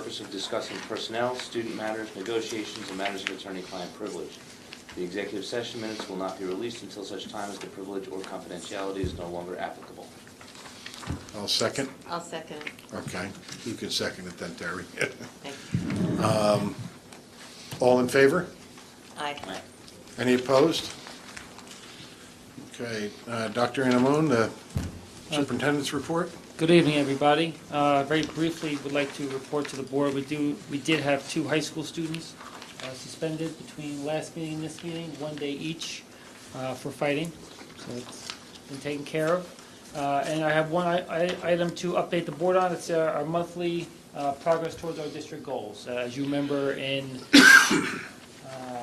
purpose of discussing personnel, student matters, negotiations, and matters of attorney-client privilege. The executive session minutes will not be released until such time as the privilege or confidentiality is no longer applicable. I'll second. I'll second it. Okay, you can second it then, Terry. Thank you. All in favor? Aye. Any opposed? Okay, Dr. Anamone, the superintendent's report? Good evening, everybody. Very briefly, would like to report to the board, we did have 2 high school students suspended between last meeting and this meeting, 1 day each for fighting, so it's been taken care of. And I have one item to update the board on. It's our monthly progress towards our district goals. As you remember, in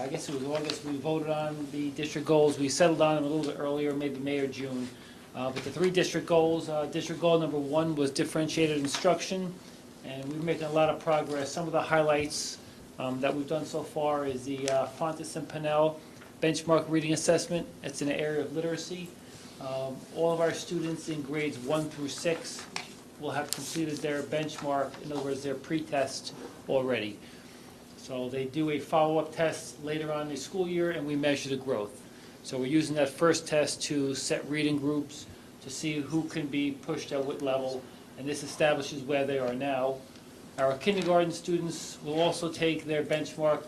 I guess it was August, we voted on the district goals. We settled on them a little bit earlier, maybe May or June. But the 3 district goals, district goal number 1 was differentiated instruction, and we're making a lot of progress. Some of the highlights that we've done so far is the Fontes and Pinnell benchmark reading assessment. It's in the area of literacy. All of our students in grades 1 through 6 will have completed their benchmark, in other words, their pre-test already. So they do a follow-up test later on in the school year, and we measure the growth. So we're using that first test to set reading groups, to see who can be pushed at what level, and this establishes where they are now. Our kindergarten students will also take their benchmark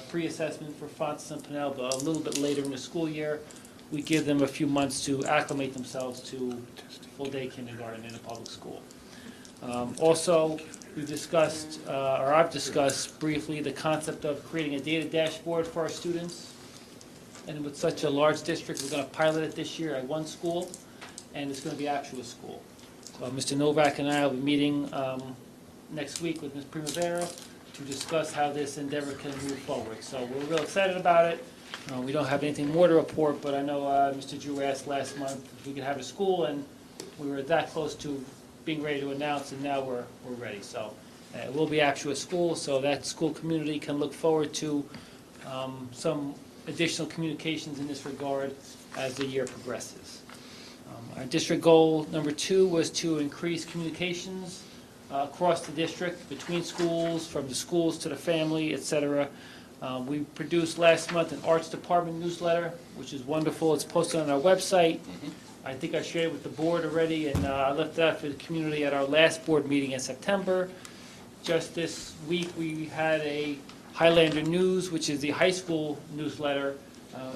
pre-assessment for Fontes and Pinnell, but a little bit later in the school year. We give them a few months to acclimate themselves to full-day kindergarten in a public school. Also, we've discussed, or I've discussed briefly, the concept of creating a data dashboard for our students. And with such a large district, we're going to pilot it this year at 1 school, and it's going to be actual school. So Mr. Novak and I will be meeting next week with Ms. Primavera to discuss how this endeavor can move forward. So we're real excited about it. We don't have anything more to report, but I know Mr. Drew asked last month if we could have a school, and we were that close to being ready to announce, and now we're ready. So it will be actual school, so that school community can look forward to some additional communications in this regard as the year progresses. Our district goal number 2 was to increase communications across the district, between schools, from the schools to the family, etc. We produced last month an arts department newsletter, which is wonderful. It's posted on our website. I think I shared it with the board already, and I left that for the community at our last board meeting in September. Just this week, we had a Highlander News, which is the high school newsletter.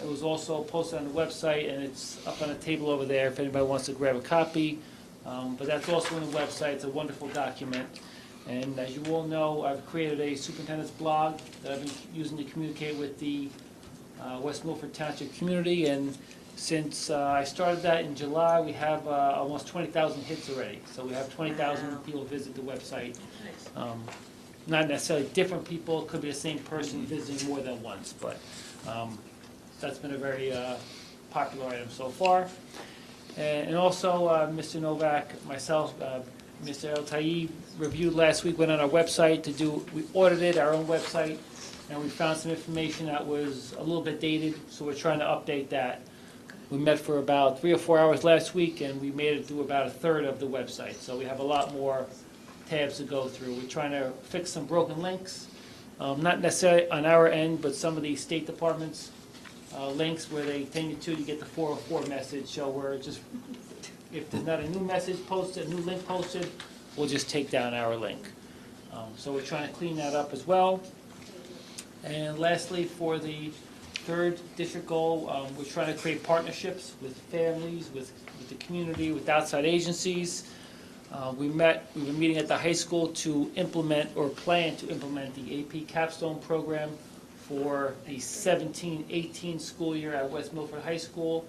It was also posted on the website, and it's up on a table over there if anybody wants to grab a copy. But that's also on the website. It's a wonderful document. And as you all know, I've created a superintendent's blog that I've been using to communicate with the West Milford Township community. And since I started that in July, we have almost 20,000 hits already. So we have 20,000 people visit the website. Not necessarily different people, it could be the same person visiting more than once, but that's been a very popular item so far. And also, Mr. Novak, myself, Mr. El Taib reviewed last week, went on our website we audited our own website, and we found some information that was a little bit dated, so we're trying to update that. We met for about 3 or 4 hours last week, and we made it through about a third of the website, so we have a lot more tabs to go through. We're trying to fix some broken links, not necessarily on our end, but some of the State Department's links where they take you to get the 404 message. So we're just, if there's not a new message posted, a new link posted, we'll just take down our link. So we're trying to clean that up as well. And lastly, for the 3rd district goal, we're trying to create partnerships with families, with the community, with outside agencies. We've been meeting at the high school to implement or plan to implement the AP Capstone program for the 17-18 school year at West Milford High School.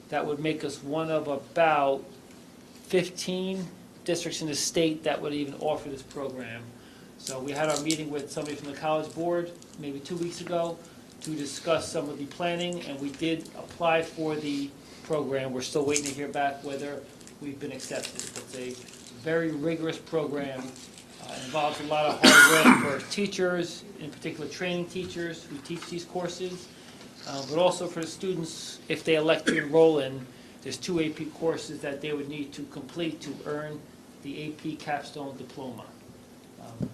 That would make us one of about 15 districts in the state that would even offer this program. So we had our meeting with somebody from the college board maybe 2 weeks ago to discuss some of the planning, and we did apply for the program. We're still waiting to hear back whether we've been accepted. It's a very rigorous program. Involves a lot of hard work for teachers, in particular training teachers who teach these courses, but also for the students if they elect to enroll in. There's 2 AP courses that they would need to complete to earn the AP Capstone diploma.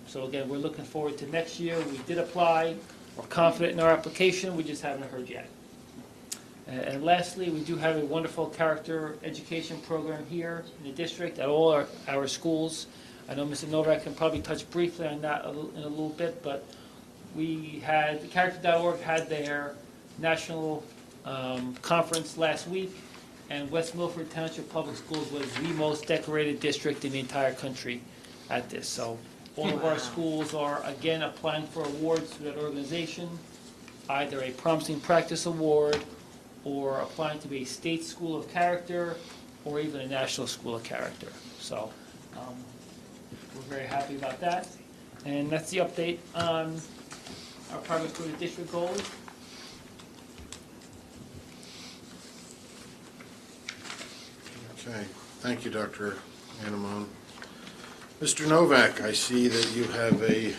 So again, we're looking forward to next year. We did apply. We're confident in our application. We just haven't heard yet. And lastly, we do have a wonderful character education program here in the district at all our schools. I know Mr. Novak can probably touch briefly on that in a little bit, but we had, the Character.org had their national conference last week, and West Milford Township Public Schools was the most decorated district in the entire country at this. So all of our schools are, again, applying for awards to that organization, either a Promising Practice Award or applying to be a state school of character or even a national school of character. So we're very happy about that. And that's the update on our progress toward the district goals. Okay, thank you, Dr. Anamone. Mr. Novak, I see that you have a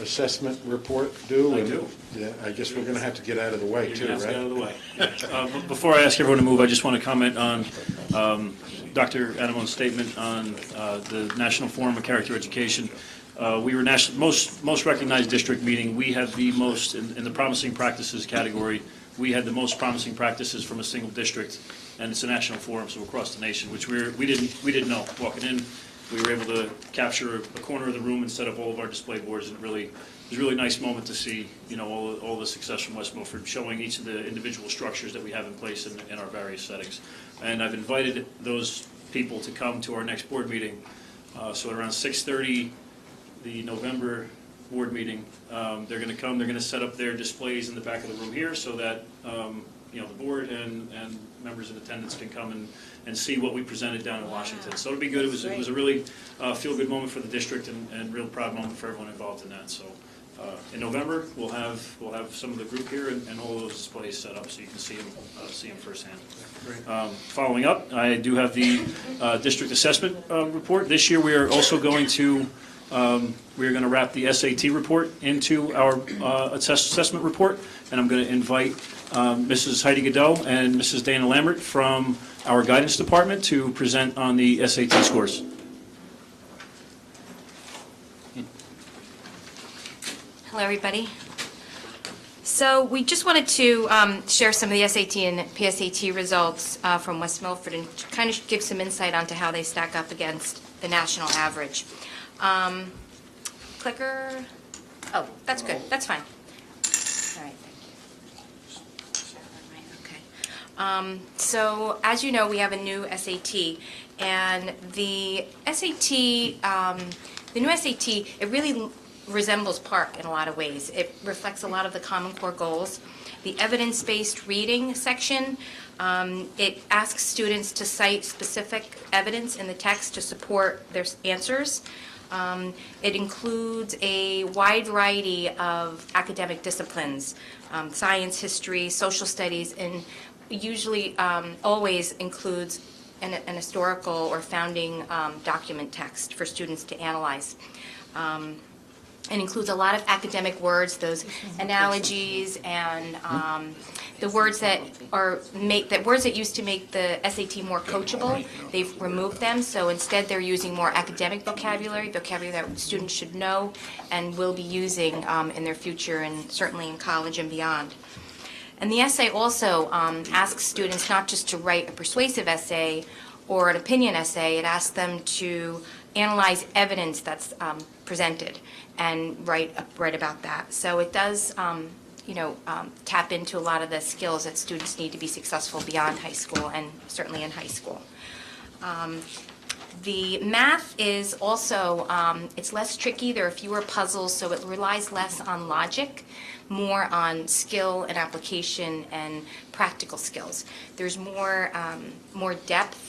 assessment report due. I and, do. Yeah, I guess we're going to have to get out of the way, You're too, gonna have to right? get out of the way. Before I ask everyone to move, I just want to comment on Dr. Adamone's statement on the National Forum of Character Education. We were most recognized district meeting. We had the most, in the promising practices category, we had the most promising practices from a single district, and it's a national forum, so across the nation, which we didn't know. Walking in, we were able to capture a corner of the room and set up all of our display boards, and it was a really nice moment to see, all the success from West Milford, showing each of the individual structures that we have in place in our various settings. And I've invited those people to come to our next board meeting. So at around 6:30, the November board meeting, they're going to come. They're going to set up their displays in the back of the room here, so that the board and members in attendance can come and see what we presented down in Washington. So it'll be good. It was a really feel-good moment for the district and real proud moment for everyone involved in that. So in November, we'll have some of the group here and all those displays set up, so you can see them firsthand. Following up, I do have the district assessment report. This year, we are also going to wrap the SAT report into our assessment report, and I'm going to invite Mrs. Heidi Godot and Mrs. Dana Lambert from our guidance department to present on the SAT scores. Hello, everybody. So we just wanted to share some of the SAT and PSAT results from West Milford and kind of give some insight onto how they stack up against the national average. Clicker. Oh, that's good. That's fine. All right, thank you. Okay. So as you know, we have a new SAT, and the new SAT, it really resembles PARCC in a lot of ways. It reflects a lot of the Common Core goals. The evidence-based reading section, it asks students to cite specific evidence in the text to support their answers. It includes a wide variety of academic disciplines, science, history, social studies, and usually always includes an historical or founding document text for students to analyze. It includes a lot of academic words, those analogies, and the words that words that used to make the SAT more coachable. They've removed them, so instead they're using more academic vocabulary that students should know and will be using in their future, and certainly in college and beyond. And the essay also asks students not just to write a persuasive essay or an opinion essay. It asks them to analyze evidence that's presented and write about that. So it does, tap into a lot of the skills that students need to be successful beyond high school and certainly in high school. The math is also, it's less tricky. There are fewer puzzles, so it relies less on logic, more on skill and application and practical skills. There's more depth,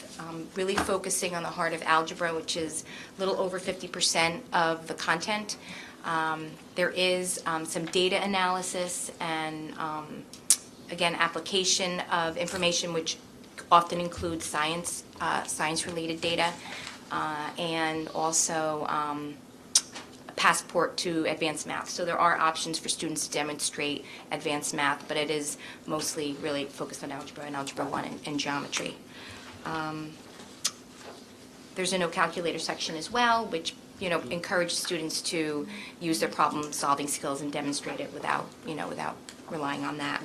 really focusing on the heart of algebra, which is a little over 50% of the content. There is some data analysis and, again, application of information, which often includes science-related data, and also a passport to advanced math. So there are options for students to demonstrate advanced math, but it is mostly really focused on algebra and Algebra 1 and geometry. There's a no calculator section as well, which encourage students to use their problem-solving skills and demonstrate it without relying on that.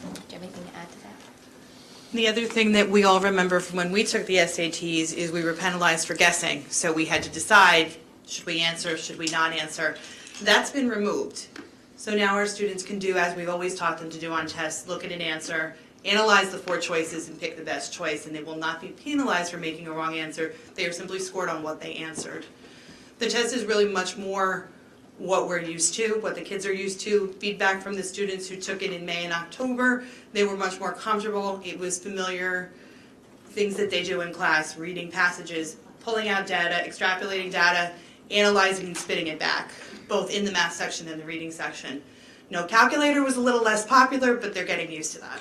Do you have anything to add to that? The other thing that we all remember from when we took the SATs is we were penalized for guessing. So we had to decide, should we answer, should we not answer? That's been removed. So now our students can do, as we've always taught them to do on tests, look at an answer, analyze the 4 choices and pick the best choice, and they will not be penalized for making a wrong answer. They are simply scored on what they answered. The test is really much more what we're used to, what the kids are used to. Feedback from the students who took it in May and October, they were much more comfortable. It was familiar, things that they do in class, reading passages, pulling out data, extrapolating data, analyzing and spitting it back, both in the math section and the reading section. No, calculator was a little less popular, but they're getting used to that.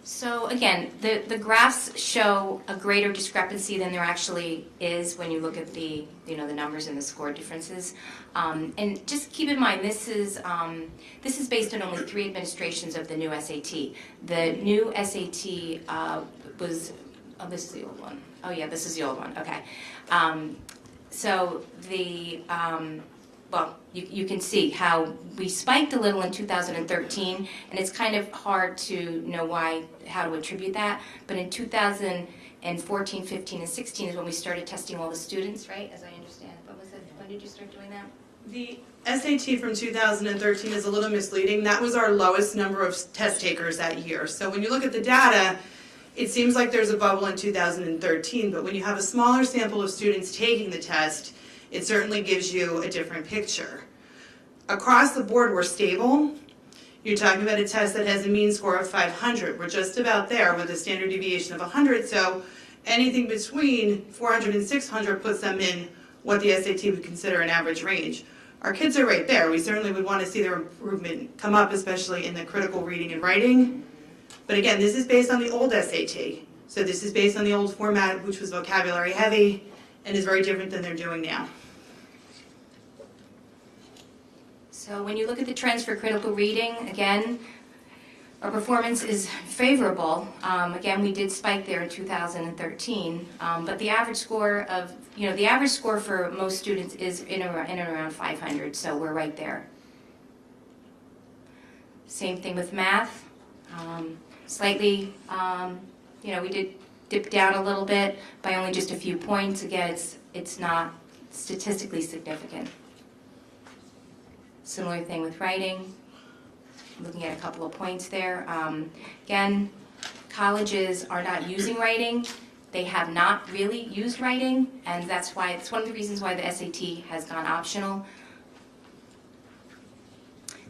So again, the graphs show a greater discrepancy than there actually is when you look at the numbers and the score differences. And just keep in mind, this is based on only 3 administrations of the new SAT. The new SAT was, oh, this is the old one. Oh yeah, this is the old one, okay. So the, well, you can see how we spiked a little in 2013, and it's kind of hard to know how to attribute that. But in 2014, 15, and 16 is when we started testing all the students, right? As I understand. What was it? When did you start doing that? The SAT from 2013 is a little misleading. That was our lowest number of test takers that year. So when you look at the data, it seems like there's a bubble in 2013, but when you have a smaller sample of students taking the test, it certainly gives you a different picture. Across the board, we're stable. You're talking about a test that has a mean score of 500. We're just about there with a standard deviation of 100, so anything between 400 and 600 puts them in what the SAT would consider an average range. Our kids are right there. We certainly would want to see their improvement come up, especially in the critical reading and writing. But again, this is based on the old SAT. So this is based on the old format, which was vocabulary heavy and is very different than they're doing now. So when you look at the trends for critical reading, again, our performance is favorable. Again, we did spike there in 2013, but the average score of, the average score for most students is in and around 500, so we're right there. Same thing with math. Slightly, we did dip down a little bit by only just a few points. Again, it's not statistically significant. Similar thing with writing. Looking at a couple of points there. Again, colleges are not using writing. They have not really used writing, and that's why it's one of the reasons why the SAT has gone optional.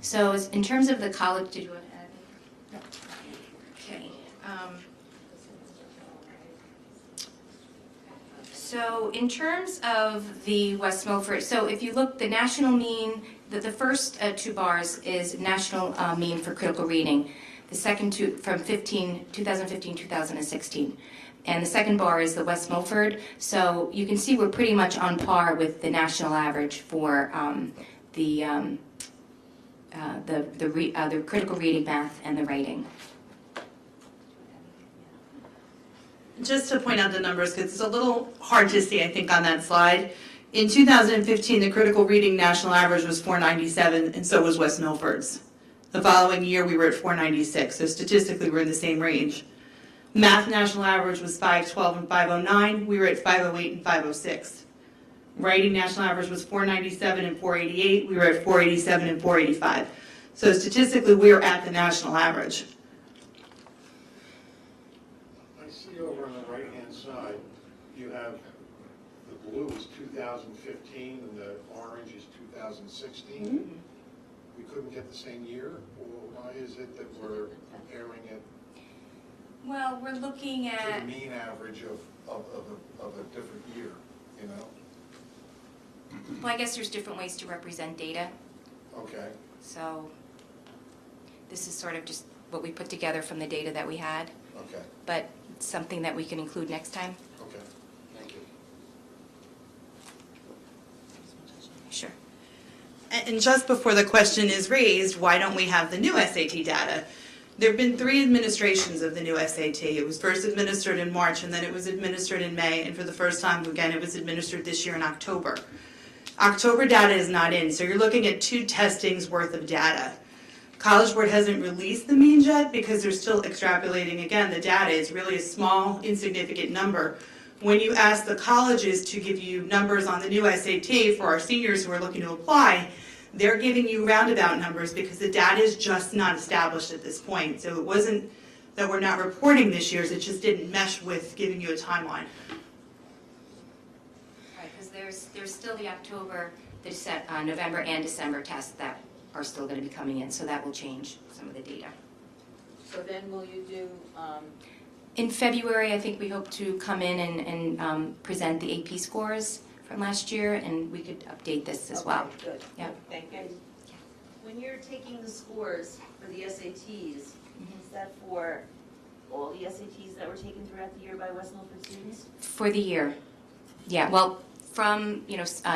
So in terms of the college, did you want to add anything? No. Okay. So in terms of the West Milford, so if you look, the national mean, the first 2 bars is national mean for critical reading. The second 2 from 2015, 2016. And the second bar is the West Milford. So you can see we're pretty much on par with the national average for the critical reading, math, and the writing. Just to point out the numbers, because it's a little hard to see, I think, on that slide. In 2015, the critical reading national average was 497, and so was West Milford's. The following year, we were at 496, so statistically, we're in the same range. Math national average was 512 and 509. We were at 508 and 506. Writing national average was 497 and 488. We were at 487 and 485. So statistically, we are at the national average. I see over on the right-hand side, you have the blue is 2015 and the orange is 2016. Mm-hmm. We couldn't get the same year? Well, why is it that we're comparing it Well, we're looking to at, the mean average of a different year, you know? well, I guess there's different ways to represent data. Okay, So this is sort of just what we put together from the data that we had, okay, but it's something that we can include next time. okay. Thank you. Sure. And just before the question is raised, why don't we have the new SAT data? There have been 3 administrations of the new SAT. It was first administered in March, and then it was administered in May, and for the first time, again, it was administered this year in October. October data is not in, so you're looking at 2 testings worth of data. College Board hasn't released the means yet because they're still extrapolating. Again, the data is really a small, insignificant number. When you ask the colleges to give you numbers on the new SAT for our seniors who are looking to apply, they're giving you roundabout numbers because the data is just not established at this point. So it wasn't that we're not reporting this year's, it just didn't mesh with giving you a timeline. Right, because there's still the October, November and December tests that are still going to be coming in, so that will change some of the data. So then will you do, In February, I think we hope to come in and present the AP scores from last year, and we could update this as well. okay, good. Yeah. Thank you. When you're taking the scores for the SATs, is that for all the SATs that were taken throughout the year by West Milford students? For the year, yeah, well, from,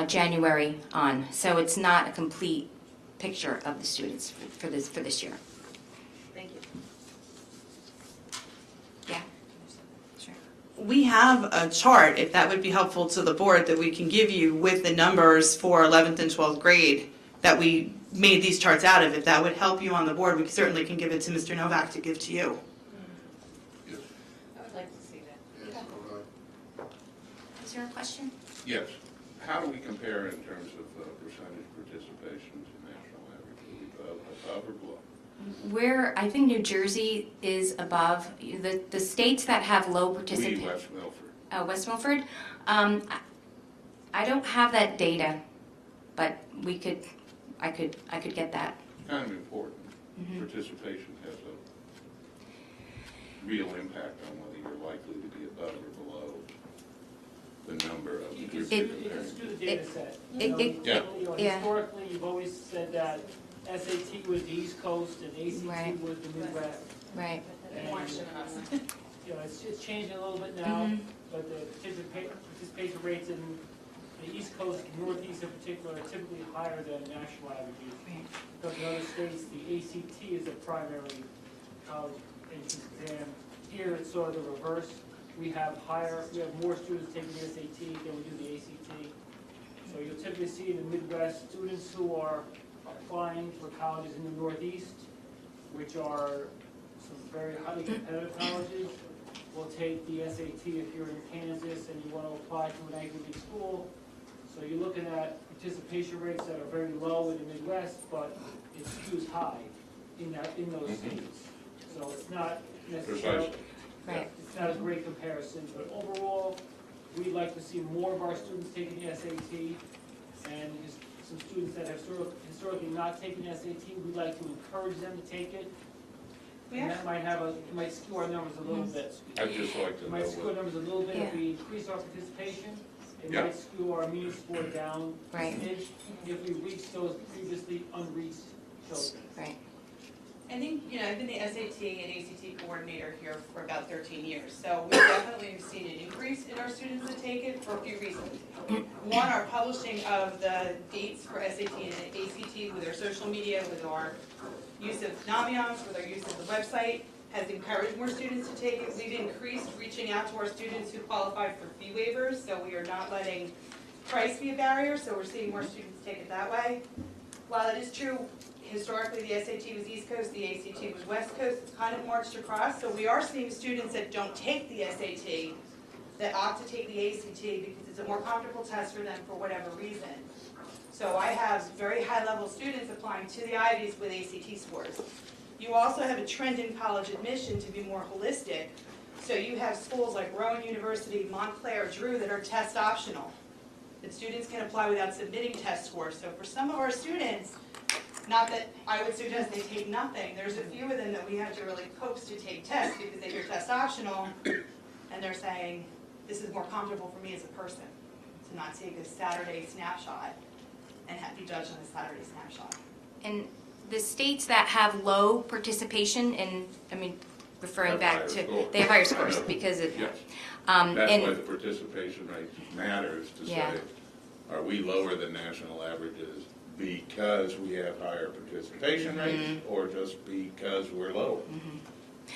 January on, so it's not a complete picture of the students for this year. Thank you. Yeah, sure. We have a chart, if that would be helpful to the board, that we can give you with the numbers for 11th and 12th grade that we made these charts out of. If that would help you on the board, we certainly can give it to Mr. Novak to give to you. I would like to see that. Is there a question? Yes. How do we compare in terms of percentage participation to national average? Are we above or below? I think New Jersey is above. The states that have low We, participation. West Milford. West Milford. I don't have that data, but I could get that. Kind of important. Participation has a real impact on whether you're likely to be above or below the number of You groups can, you're you can comparing. do the data set. Yeah. Yeah. Historically, you've always said that SAT was the East Coast and ACT Right. was the Midwest. Right. And, it's changing a little bit now, but the participation rates in the East Coast, Northeast in particular, are typically higher than national averages. Right. Because in other states, the ACT is a primary college entrance exam. Here, it's sort of the reverse. We have more students taking the SAT than we do the ACT. So you'll typically see in the Midwest, students who are applying for colleges in the Northeast, which are some very highly competitive colleges, will take the SAT if you're in Kansas and you want to apply to an Ivy League school. So you're looking at participation rates that are very low in the Midwest, but it skews high in those states. So it's not necessarily, Precisely. Right. it's not a great comparison, but overall, we'd like to see more of our students taking the SAT, and some students that have historically not taken the SAT, we'd like to encourage them to take it. And that might skew our numbers a little bit. I'd just like to It know might skew our what, numbers a little bit if Yeah. we increase our participation. It Yeah. might skew our mean score down a Right. smidge if we reach those previously unreached children. Right. I think, I've been the SAT and ACT coordinator here for about 13 years, so we definitely have seen an increase in our students that take it for a few reasons. One, our publishing of the dates for SAT and ACT with our social media, with our use of Naviance, with our use of the website, has encouraged more students to take it. We've increased reaching out to our students who qualify for fee waivers, so we are not letting price be a barrier, so we're seeing more students take it that way. While it is true, historically, the SAT was East Coast, the ACT was West Coast, it's kind of marched across, so we are seeing students that don't take the SAT, that opt to take the ACT because it's a more comfortable test for them for whatever reason. So I have very high-level students applying to the Ivies with ACT scores. You also have a trend in college admission to be more holistic, so you have schools like Rowan University, Montclair, Drew that are test optional, that students can apply without submitting test scores. So for some of our students, not that I would suggest they take nothing. There's a few of them that we have to really coax to take tests because they hear test optional and they're saying, this is more comfortable for me as a person to not take a Saturday snapshot and be judged on a Saturday snapshot. And the states that have low participation in, referring Have back higher to, scores. they have higher scores because it, yes. That's why and, the participation rate matters to Yeah. say, are we lower than national averages because we have higher participation rates, or just because we're lower?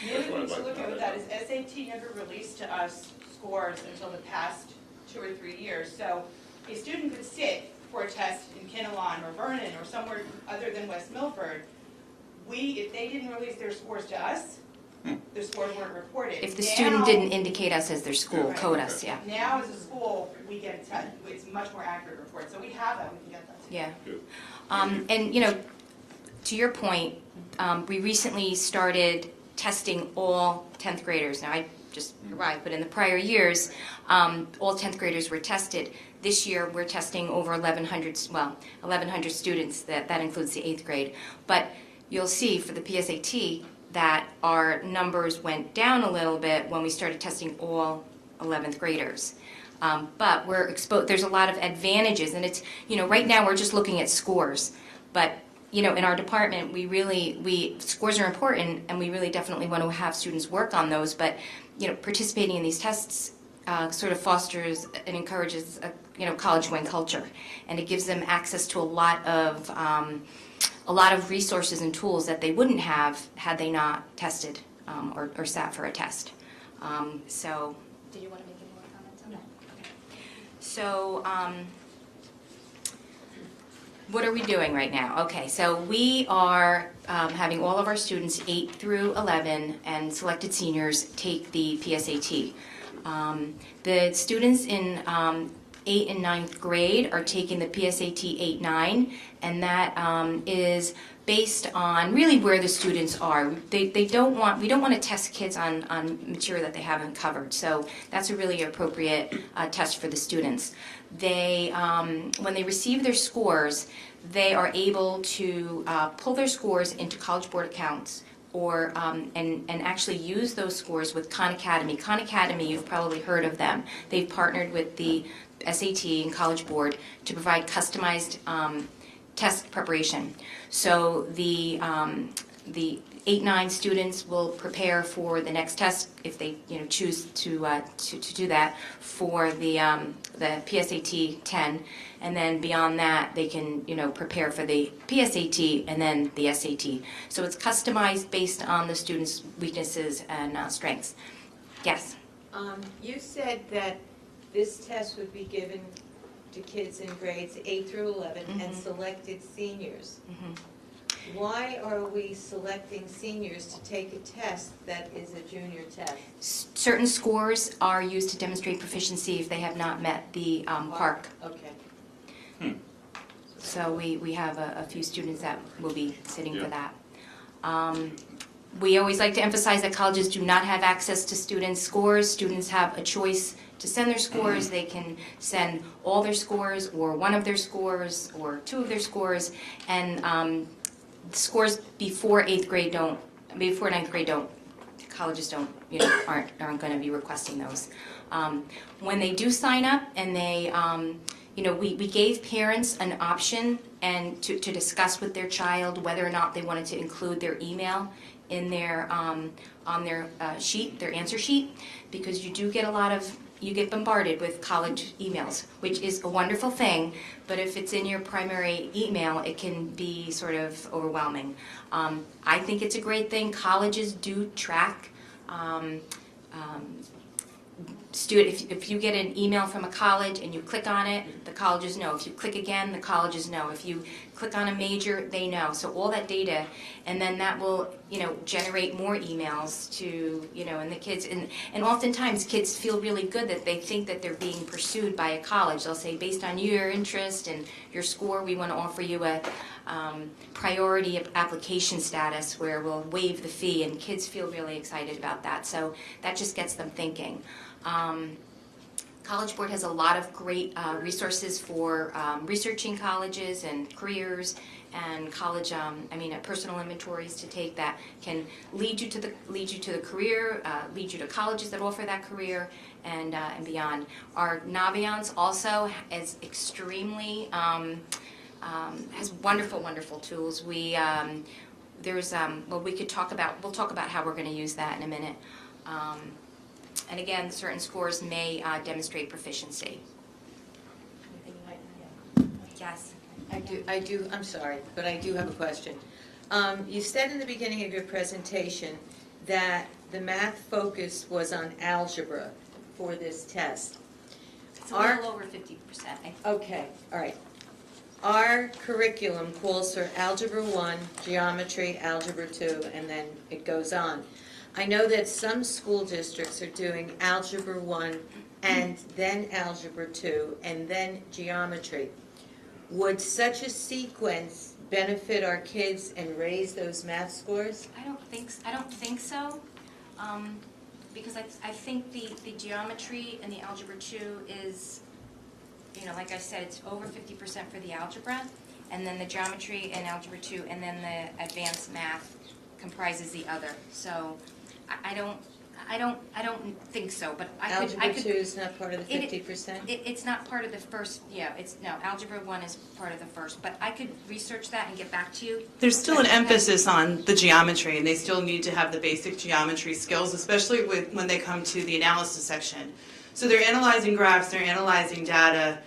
The other thing to look at with that is SAT never released to us scores until the past 2 or 3 years. So a student could sit for a test in Kinnelon or Vernon or somewhere other than West Milford. If they didn't release their scores to us, their scores weren't reported. If the student didn't indicate us as their school, Right. code us, yeah. Now as a school, we get it's a much more accurate report. So we have that, we can get that. Yeah. Good. And, you know, to your point, we recently started testing all 10th graders. Now, I just arrived, but in the prior years, all 10th graders were tested. This year, we're testing over 1,100 students. That includes the 8th grade. But you'll see for the PSAT that our numbers went down a little bit when we started testing all 11th graders. But there's a lot of advantages, and it's, you know, right now we're just looking at scores. But, you know, in our department, scores are important, and we really definitely want to have students work on those. But, you know, participating in these tests sort of fosters and encourages a college-going culture, and it gives them access to a lot of resources and tools that they wouldn't have had they not tested or sat for a test. So, did you want to make any more comments on that? Okay. So, what are we doing right now? Okay, so we are having all of our students 8 through 11 and selected seniors take the PSAT. The students in 8th and 9th grade are taking the PSAT 8-9, and that is based on really where the students are. We don't want to test kids on material that they haven't covered, so that's a really appropriate test for the students. They, when they receive their scores, they are able to pull their scores into College Board accounts, or and actually use those scores with Khan Academy. Khan Academy, you've probably heard of them. They've partnered with the SAT and College Board to provide customized test preparation. So the 8-9 students will prepare for the next test if they choose to do that for the PSAT 10, and then beyond that they can prepare for the PSAT and then the SAT. So it's customized based on the students' weaknesses and strengths. Yes. You said that this test would be given to kids in grades 8 through 11 and selected seniors. Why are we selecting seniors to take a test that is a junior test? Certain scores are used to demonstrate proficiency if they have not met the PARC. Okay. So we have a few students that will be sitting for that. We always like to emphasize that colleges do not have access to students' scores. Students have a choice to send their scores. They can send all their scores, or one of their scores, or 2 of their scores, and scores before 8th grade before 9th grade colleges aren't going to be requesting those. When they do sign up, and they, we gave parents an option and to discuss with their child whether or not they wanted to include their email in their on their sheet, their answer sheet, because you get bombarded with college emails, which is a wonderful thing, but if it's in your primary email, it can be sort of overwhelming. I think it's a great thing. Colleges do track if you get an email from a college and you click on it, the colleges know. If you click again, the colleges know. If you click on a major, they know. So all that data, and then that will, generate more emails to, and the kids, and oftentimes kids feel really good that they think that they're being pursued by a college. They'll say, based on your interest and your score, we want to offer you a priority application status where we'll waive the fee, and kids feel really excited about that. So that just gets them thinking. College Board has a lot of great resources for researching colleges and careers, and college, personal inventories to take that can lead you to the career, lead you to colleges that offer that career, and beyond. Our Naviance also is extremely has wonderful tools. We we'll talk about how we're going to use that in a minute. And again, certain scores may demonstrate proficiency. Anything you might add? Yes. I'm sorry, but I do have a question. You said in the beginning of your presentation that the math focus was on algebra for this test. It's a little over 50%. Okay, all right. Our curriculum calls for Algebra 1, Geometry, Algebra 2, and then it goes on. I know that some school districts are doing Algebra 1 and then Algebra 2 and then Geometry. Would such a sequence benefit our kids and raise those math scores? I don't think so, because I think the geometry and the algebra 2 is, like I said, it's over 50% for the algebra, and then the geometry and algebra 2, and then the advanced math comprises the other. So I don't think so, but I could. Algebra 2 is not part of the 50%? It's not part of the first, algebra 1 is part of the first, but I could research that and get back to you. There's still an emphasis on the geometry, and they still need to have the basic geometry skills, especially when they come to the analysis section. So they're analyzing graphs, they're analyzing data.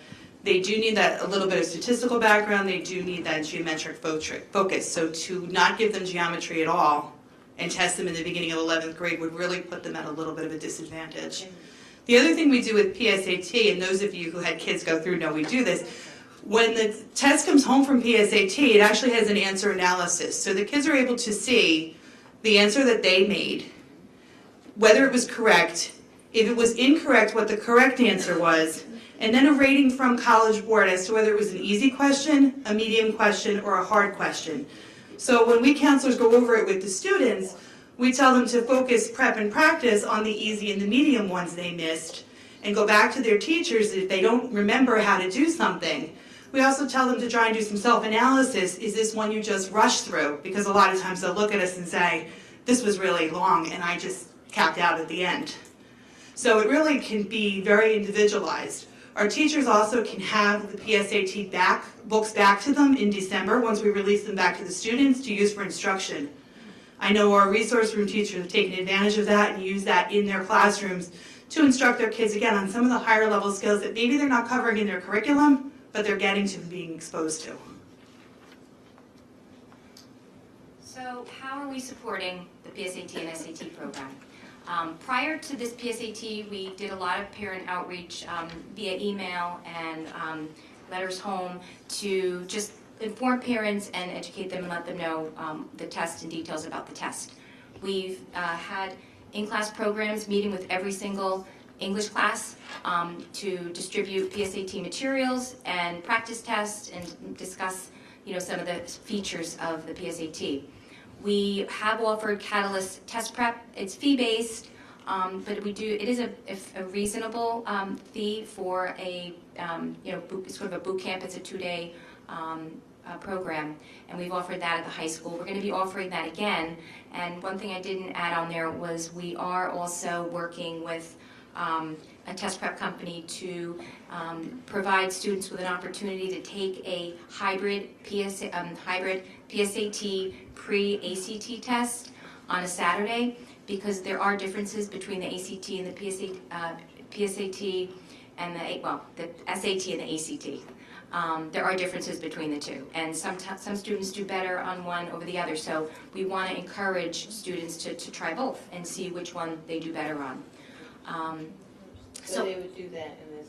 They do need that a little bit of statistical background, they do need that geometric focus. So to not give them geometry at all and test them in the beginning of 11th grade would really put them at a little bit of a disadvantage. The other thing we do with PSAT, and those of you who had kids go through know we do this, when the test comes home from PSAT, it actually has an answer analysis. So the kids are able to see the answer that they made, whether it was correct, if it was incorrect, what the correct answer was, and then a rating from College Board as to whether it was an easy question, a medium question, or a hard question. So when we counselors go over it with the students, we tell them to focus prep and practice on the easy and the medium ones they missed, and go back to their teachers if they don't remember how to do something. We also tell them to try and do some self-analysis. Is this one you just rushed through? Because a lot of times they'll look at us and say, this was really long and I just capped out at the end. So it really can be very individualized. Our teachers also can have the PSAT books back to them in December once we release them back to the students to use for instruction. I know our resource room teachers have taken advantage of that and use that in their classrooms to instruct their kids again on some of the higher level skills that maybe they're not covering in their curriculum, but they're getting to being exposed to. So how are we supporting the PSAT and SAT program? Prior to this PSAT, we did a lot of parent outreach via email and letters home to just inform parents and educate them and let them know the test and details about the test. We've had in-class programs meeting with every single English class to distribute PSAT materials and practice tests and discuss, some of the features of the PSAT. We have offered Catalyst test prep. It's fee-based, but it is a reasonable fee for a sort of a boot camp. It's a 2-day program, and we've offered that at the high school. We're going to be offering that again. And one thing I didn't add on there was we are also working with a test prep company to provide students with an opportunity to take a hybrid PSAT pre-ACT test on a Saturday, because there are differences between the ACT and the PSAT and the SAT and the ACT. There are differences between the two, and some students do better on one over the other, so we want to encourage students to try both and see which one they do better on. So they would do that in this,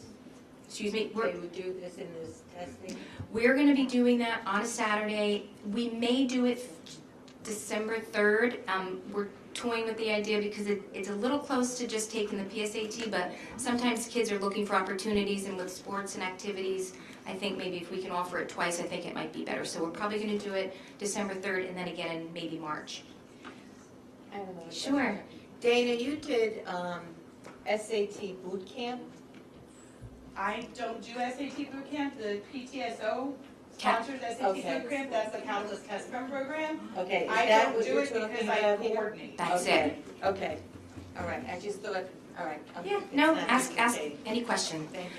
Excuse me? they would do this in this testing? We're going to be doing that on a Saturday. We may do it December 3rd. We're toying with the idea because it's a little close to just taking the PSAT, but sometimes kids are looking for opportunities, and with sports and activities, I think maybe if we can offer it twice, I think it might be better. So we're probably going to do it December 3rd and then again in maybe March. I don't know. Sure. Dana, you did SAT boot camp? I don't do SAT boot camp. The PTSO sponsors SAT Okay. boot camp. That's the Catalyst Test Prep program. Okay, is I that don't what do you're it talking because I about here? coordinate. That's Okay, it. okay, all right, I just thought, all right. Okay. Yeah, It's no, not ask duplicated. any question. Thank you.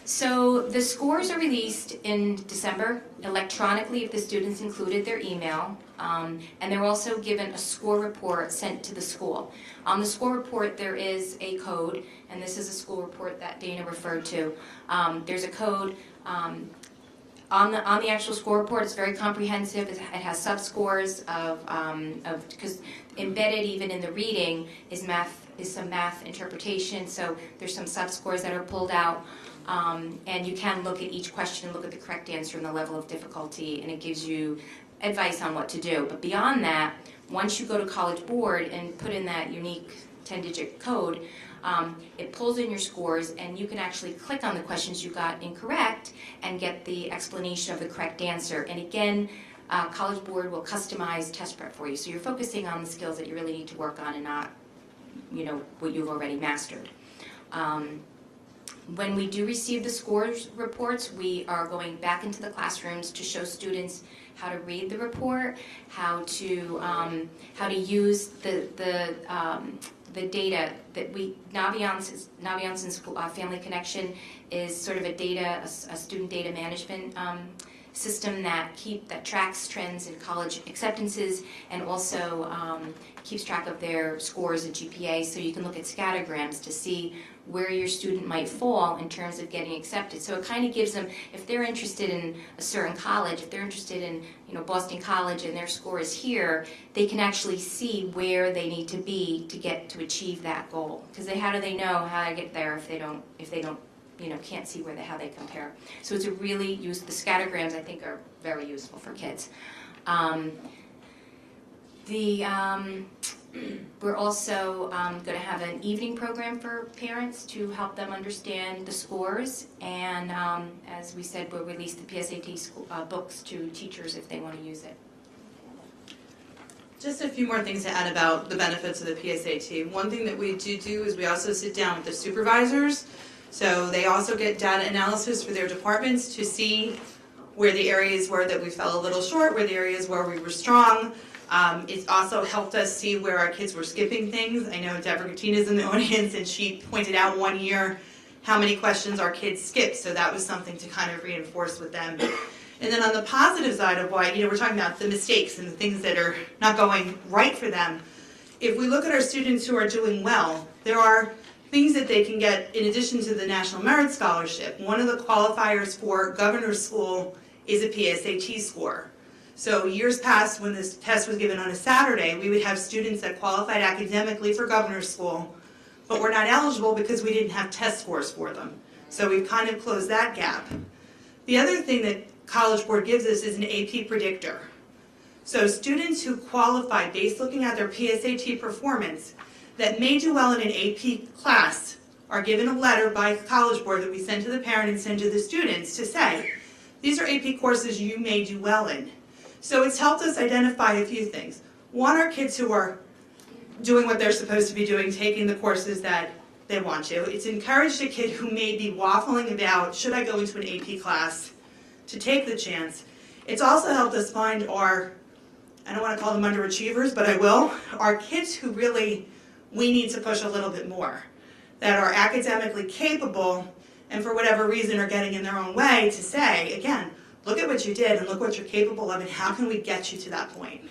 So the scores are released in December electronically if the students included their email, and they're also given a score report sent to the school. On the score report there is a code, and this is a school report that Dana referred to. There's a code On the actual score report, it's very comprehensive. It has sub-scores because embedded even in the reading is some math interpretation, so there's some sub-scores that are pulled out. And you can look at each question and look at the correct answer and the level of difficulty, and it gives you advice on what to do. But beyond that, once you go to College Board and put in that unique 10-digit code, it pulls in your scores, and you can actually click on the questions you got incorrect and get the explanation of the correct answer. And again, College Board will customize test prep for you. So you're focusing on the skills that you really need to work on and not, what you've already mastered. When we do receive the scores reports, we are going back into the classrooms to show students how to read the report, how to use the data that Naviance and School, Family Connection is sort of a student data management system that tracks trends in college acceptances and also keeps track of their scores and GPA, so you can look at scattergrams to see where your student might fall in terms of getting accepted. So it kind of gives them, if they're interested in a certain college, if they're interested in Boston College and their score is here, they can actually see where they need to be to achieve that goal. Because how do they know how to get there if they don't can't see how they compare? So it's a really the scattergrams I think are very useful for kids. We're also going to have an evening program for parents to help them understand the scores, and as we said, we'll release the PSAT books to teachers if they want to use it. Just a few more things to add about the benefits of the PSAT. One thing that we do is we also sit down with the supervisors, so they also get data analysis for their departments to see where the areas were that we fell a little short, where the areas where we were strong. It's also helped us see where our kids were skipping things. I know Deborah Gattina's in the audience, and she pointed out one year how many questions our kids skipped, so that was something to kind of reinforce with them. And then on the positive side of why, we're talking about the mistakes and the things that are not going right for them. If we look at our students who are doing well, there are things that they can get in addition to the National Merit Scholarship. One of the qualifiers for Governor's School is a PSAT score. So years past, when this test was given on a Saturday, we would have students that qualified academically for Governor's School, but were not eligible because we didn't have test scores for them. So we've kind of closed that gap. The other thing that College Board gives us is an AP predictor. So students who qualify based looking at their PSAT performance that may do well in an AP class are given a letter by College Board that we send to the parent and send to the students to say, these are AP courses you may do well in. So it's helped us identify a few things. One are kids who are doing what they're supposed to be doing, taking the courses that they want to. It's encouraged a kid who may be waffling about, should I go into an AP class, to take the chance. It's also helped us find our, I don't want to call them underachievers, but I will, our kids who really we need to push a little bit more, that are academically capable and for whatever reason are getting in their own way, to say, again, look at what you did and look what you're capable of and how can we get you to that point.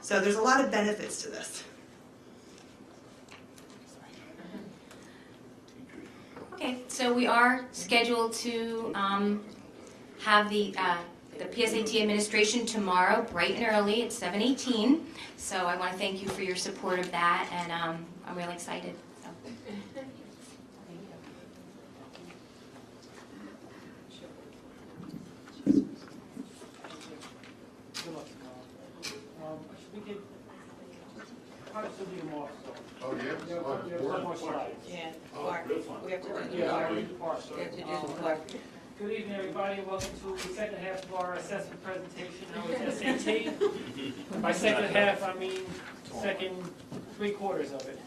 So there's a lot of benefits to this. Okay, so we are scheduled to have the PSAT administration tomorrow, bright and early at 7:18. So I want to thank you for your support of that, and I'm really excited. So. We could probably still do them off, so. Oh, yeah? One more slide. Yeah, Clark, we have to do Yeah, Clark. I'll read the part, so. We have to do the Clark. Good evening, everybody. Welcome to the second half of our assessment presentation. Now it's SAT. By second half, I mean second 3/4 of it.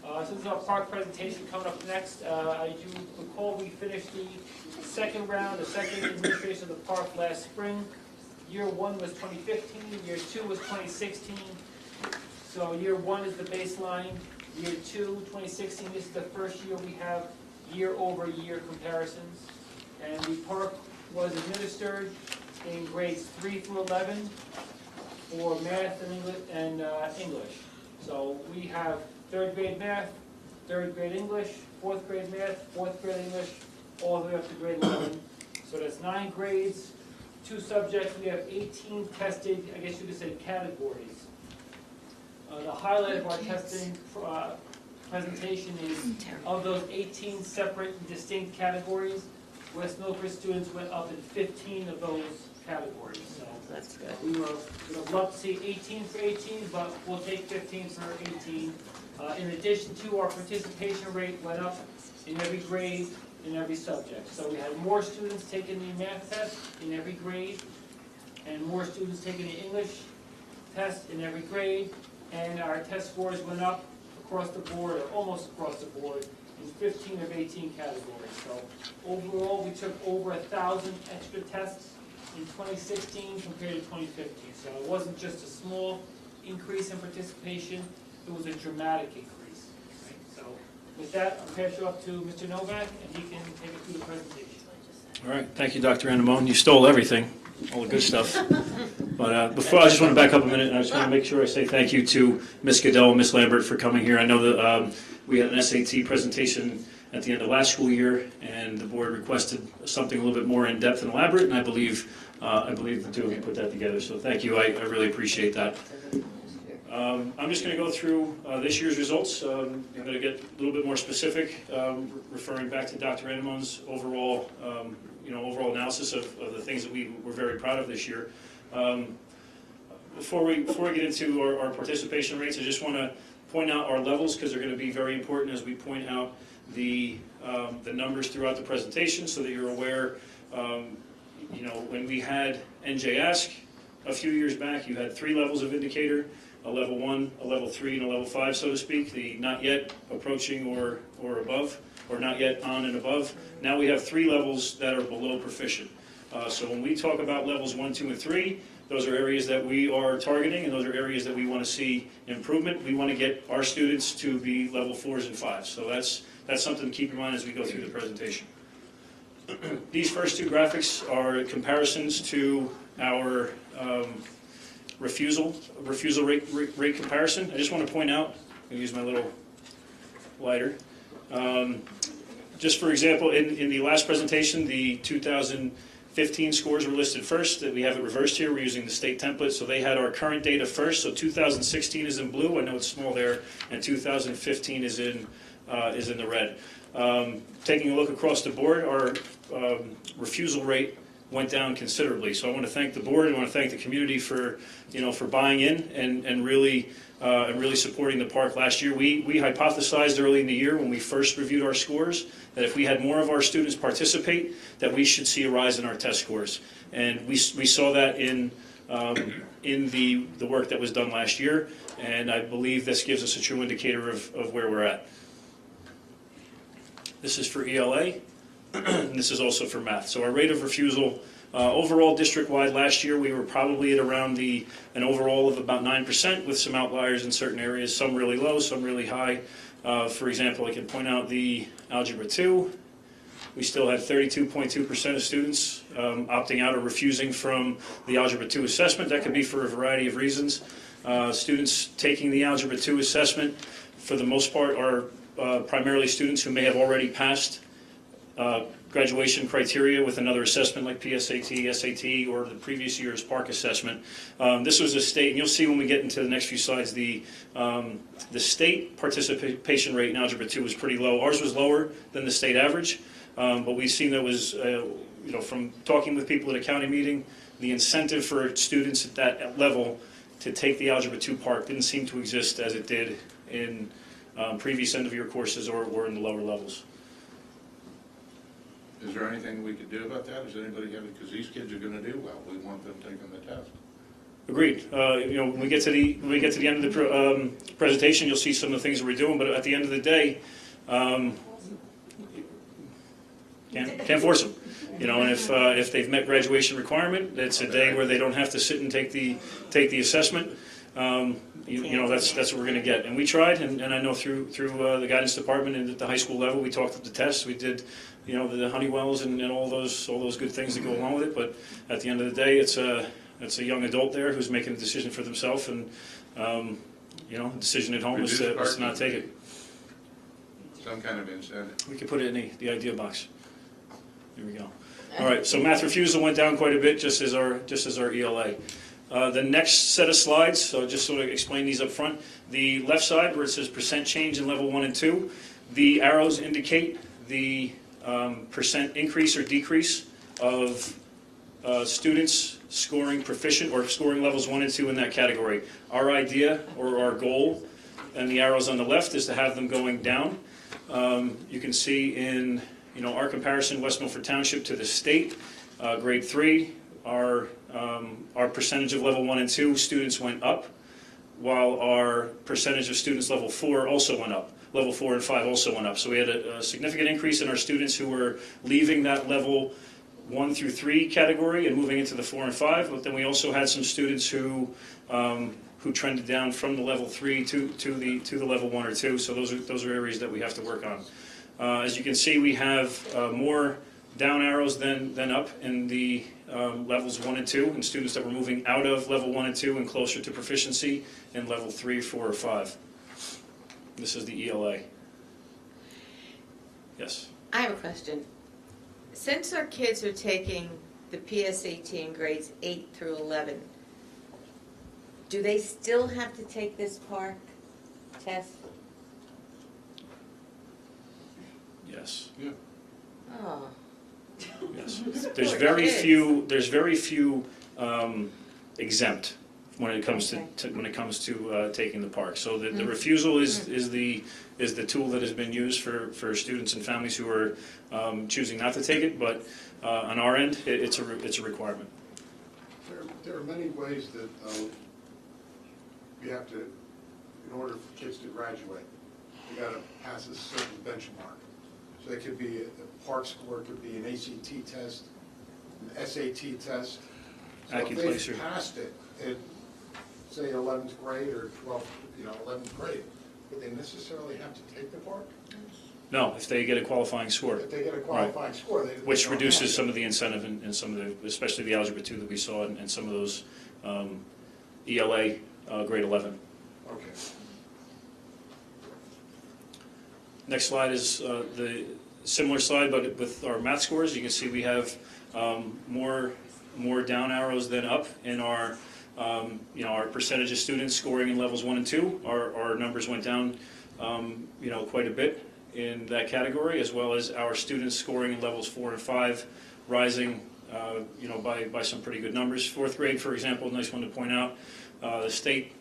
So this is our park presentation coming up next. As you recall, we finished the second round, the second administration of the park last spring. Year 1 was 2015, year 2 was 2016. So year 1 is the baseline. Year 2, 2016, this is the first year we have year-over-year comparisons. And the park was administered in grades 3 through 11 for math and English. So we have 3rd grade math, 3rd grade English, 4th grade math, 4th grade English, all the way up to grade 11. So that's 9 grades, 2 subjects. We have 18 tested, I guess you could say, categories. The highlight of our testing presentation is, of those 18 separate and distinct categories, West Milford students went up in 15 of those categories. So That's good. we would have loved to see 18 for 18, but we'll take 15 for 18. In addition to, our participation rate went up in every grade, in every subject. So we had more students taking the math test in every grade, and more students taking the English test in every grade, and our test scores went up across the board, or almost across the board, in 15 of 18 categories. So overall, we took over 1,000 extra tests in 2016 compared to 2015. So it wasn't just a small increase in participation, it was a dramatic increase. Right? So with that, I'll pass you up to Mr. Novak, and he can take us through the presentation. All right, thank you, Dr. Anamone. You stole everything, all the good stuff. But before, I just want to back up a minute, and I just want to make sure I say thank you to Ms. Goodell and Ms. Lambert for coming here. I know that we had an SAT presentation at the end of last school year, and the board requested something a little bit more in-depth and elaborate, and I believe the two of you put that together. So thank you, I really appreciate that. I'm just going to go through this year's results. I'm going to get a little bit more specific, referring back to Dr. Anamone's overall, overall analysis of the things that we were very proud of this year. Before we get into our participation rates, I just want to point out our levels, because they're going to be very important as we point out the numbers throughout the presentation, so that you're aware. When we had NJ Ask a few years back, you had 3 levels of indicator: a level 1, a level 3, and a level 5, so to speak. The not yet, approaching, or above, or not yet, on and above. Now we have 3 levels that are below proficient. So when we talk about levels 1, 2, and 3, those are areas that we are targeting, and those are areas that we want to see improvement. We want to get our students to be level 4s and 5s. So that's something to keep in mind as we go through the presentation. These first 2 graphics are comparisons to our refusal rate comparison. I just want to point out, I'm going to use my little lighter. Just for example, in the last presentation, the 2015 scores were listed first. We have it reversed here. We're using the state template, so they had our current data first. So 2016 is in blue. I know it's small there, and 2015 is in the red. Taking a look across the board, our refusal rate went down considerably. So I want to thank the board. I want to thank the community for buying in and really supporting the park last year. We hypothesized early in the year when we first reviewed our scores that if we had more of our students participate, that we should see a rise in our test scores. And we saw that in the work that was done last year, and I believe this gives us a true indicator of where we're at. This is for ELA, and this is also for math. So our rate of refusal, overall district-wide last year, we were probably at around an overall of about 9%, with some outliers in certain areas, some really low, some really high. For example, I can point out the Algebra 2. We still had 32.2% of students opting out or refusing from the Algebra 2 assessment. That could be for a variety of reasons. Students taking the Algebra 2 assessment, for the most part, are primarily students who may have already passed graduation criteria with another assessment like PSAT, SAT, or the previous year's PARCC assessment. This was a state, and you'll see when we get into the next few slides, the state participation rate in Algebra 2 was pretty low. Ours was lower than the state average, but we've seen that was, from talking with people at a county meeting, the incentive for students at that level to take the Algebra 2 PARCC didn't seem to exist as it did in previous end-of-year courses or in the lower levels. Is there anything we could do about that? Is anybody having, because these kids are going to do well. We want them taking the test. Agreed. When we get to the end of the presentation, you'll see some of the things that we're doing. But at the end of the day, can't force them. And if they've met graduation requirement, it's a day where they don't have to sit and take the assessment. That's what we're going to get. And we tried, and I know through the guidance department and at the high school level, we talked at the tests. We did, the Honeywells and all those good things that go along with it. But at the end of the day, it's a young adult there who's making a decision for themselves, and the decision at home was to not take it. Some kind of incentive. We could put it in the idea box. There we go. All right, so math refusal went down quite a bit, just as our ELA. The next set of slides, so just sort of explain these up front. The left side, where it says percent change in level 1 and 2, the arrows indicate the percent increase or decrease of students scoring proficient or scoring levels 1 and 2 in that category. Our idea or our goal, and the arrows on the left, is to have them going down. You can see in our comparison, West Milford Township to the state, grade 3, our percentage of level 1 and 2 students went up, while our percentage of students level 4 also went up. Level 4 and 5 also went up. So we had a significant increase in our students who were leaving that level 1 through 3 category and moving into the 4 and 5, but then we also had some students who trended down from the level 3 to the level 1 or 2. So those are areas that we have to work on. As you can see, we have more down arrows than up in the levels 1 and 2, and students that were moving out of level 1 and 2 and closer to proficiency in level 3, 4, or 5. This is the ELA. Yes. I have a question. Since our kids are taking the PSAT in grades 8 through 11, do they still have to take this PARC test? Yes. Yeah. Oh. Yes. There's very few exempt when it comes to taking the park. So the refusal is the tool that has been used for students and families who are choosing not to take it. But on our end, it's a requirement. There are many ways that you have to, in order for kids to graduate, you got to pass a certain benchmark. So it could be a PARC score, it could be an ACT test, an SAT test. So if they've passed it in, say, 11th grade or 11th grade, would they necessarily have to take the PARC? No, if they get a qualifying score. If they get a qualifying score, they Which don't reduces have to. some of the incentive in some of the, especially the Algebra 2 that we saw in some of those ELA grade 11. Okay. Next slide is the similar slide, but with our math scores. You can see we have more down arrows than up in our our percentage of students scoring in levels 1 and 2. Our numbers went down quite a bit in that category, as well as our students scoring in levels 4 and 5 rising by some pretty good numbers. 4th grade, for example, nice one to point out. The state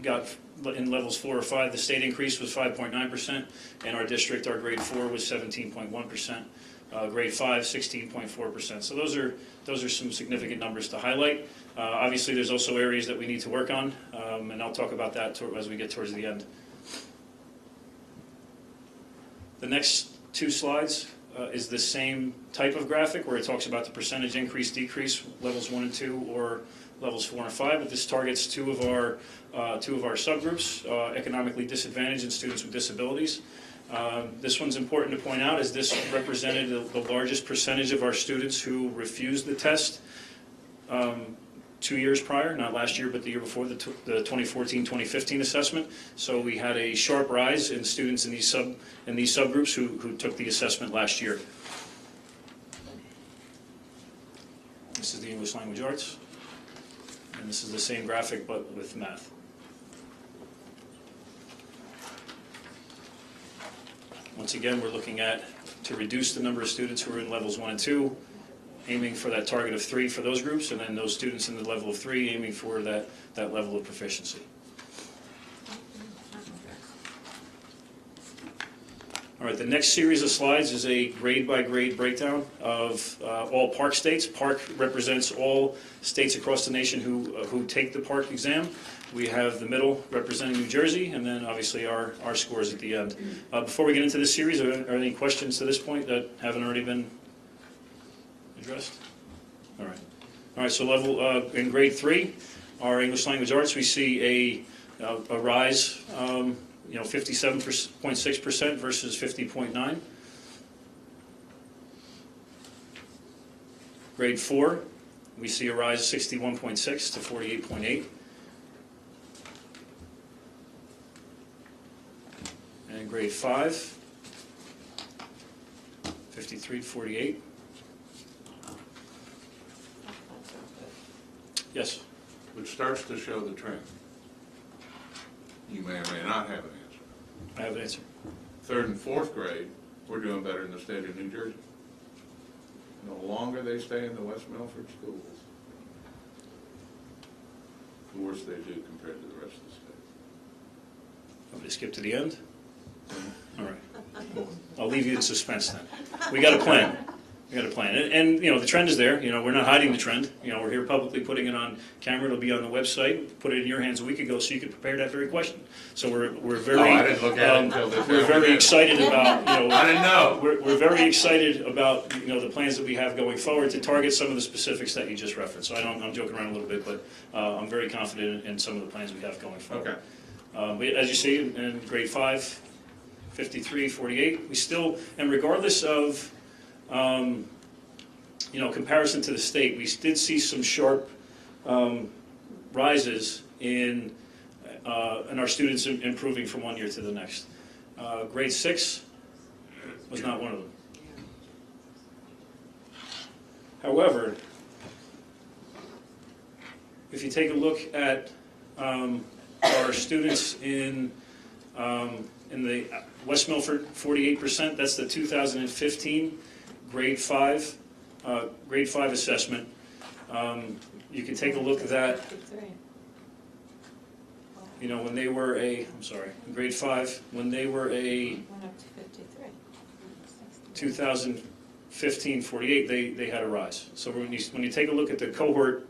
got in levels 4 or 5, the state increase was 5.9%, and our district, our grade 4 was 17.1%, grade 5, 16.4%. So those are some significant numbers to highlight. Obviously, there's also areas that we need to work on, and I'll talk about that as we get towards the end. The next 2 slides is the same type of graphic where it talks about the percentage increase, decrease, levels 1 and 2, or levels 4 and 5, but this targets two of our subgroups, economically disadvantaged and students with disabilities. This one's important to point out as this represented the largest percentage of our students who refused the test 2 years prior, not last year, but the year before, the 2014-2015 assessment. So we had a sharp rise in students in these subgroups who took the assessment last year. This is the English Language Arts. And this is the same graphic, but with math. Once again, we're looking to reduce the number of students who are in levels 1 and 2, aiming for that target of 3 for those groups, and then those students in the level of 3 aiming for that level of proficiency. All right, the next series of slides is a grade-by-grade breakdown of all PARC states. PARC represents all states across the nation who take the PARC exam. We have the middle representing New Jersey, and then obviously our scores at the end. Before we get into this series, are there any questions to this point that haven't already been addressed? All right, so level in grade 3, our English Language Arts, we see a rise, 57.6% versus 50.9%. Grade 4, we see a rise of 61.6 to 48.8. And grade 5, 53 to 48. Yes. which starts to show the trend. You may or may not have an answer. I have an answer. 3rd and 4th grade, we're doing better in the state of New Jersey. The longer they stay in the West Milford schools, the worse they do compared to the rest of the state. Want me to skip to the end? All right. I'll leave you in suspense then. We got a plan. We got a plan. And, you know, the trend is there. You know, we're not hiding the trend. You know, we're here publicly putting it on camera. It'll be on the website. Put it in your hands a week ago so you could prepare that very question. So we're very... Oh, I didn't look at it until this We're very afternoon. excited about, you know... I didn't know. We're very excited about, you know, the plans that we have going forward to target some of the specifics that you just referenced. So I'm joking around a little bit, but I'm very confident in some of the plans we have going forward. Okay. But as you see, in grade 5, 53, 48, we still, and regardless of, you know, comparison to the state, we did see some sharp rises in our students improving from one year to the next. Grade 6 was not one of them. However, if you take a look at our students in the West Milford, 48%, that's the 2015 grade 5 assessment. You can take a look at that. You know, when they were in grade 5, when they were a 2015 48, they had a rise. So when you take a look at the cohort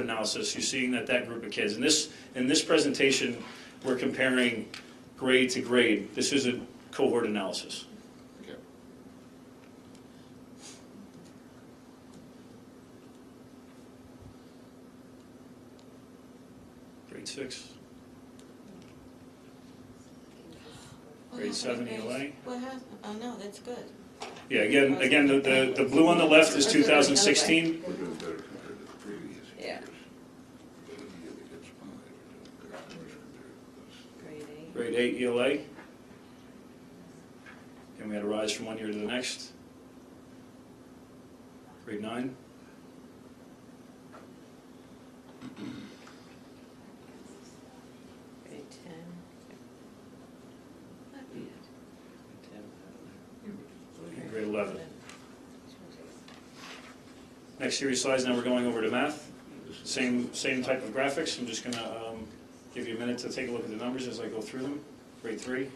analysis, you're seeing that group of kids. In this presentation, we're comparing grade to grade. This isn't cohort analysis. Okay. Grade 6. Grade 7 ELA. What happened? Oh, no, that's good. Yeah, again, the blue on the left is 2016. We're doing better compared to the previous years. Yeah. But in the year that gets by, we're doing better compared to this. Grade 8. Grade 8 ELA. And we had a rise from one year to the next. Grade 9. Grade 10. Not bad. And grade 11. Next series slides, now we're going over to math. Same type of graphics. I'm just going to give you a minute to take a look at the numbers as I go through them. Grade 3.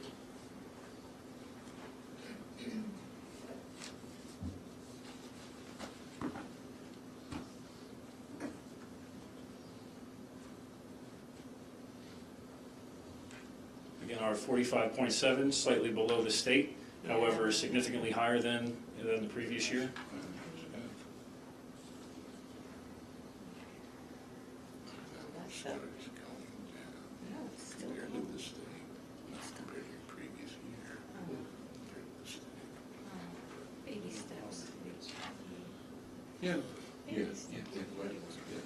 Again, our 45.7, slightly below the state, however, significantly higher than the previous year. That's up. No, it's still Compared going. to the state, not compared to your previous year, compared to the state. Baby steps. Yeah. Baby Yeah, steps. yeah, right, yeah.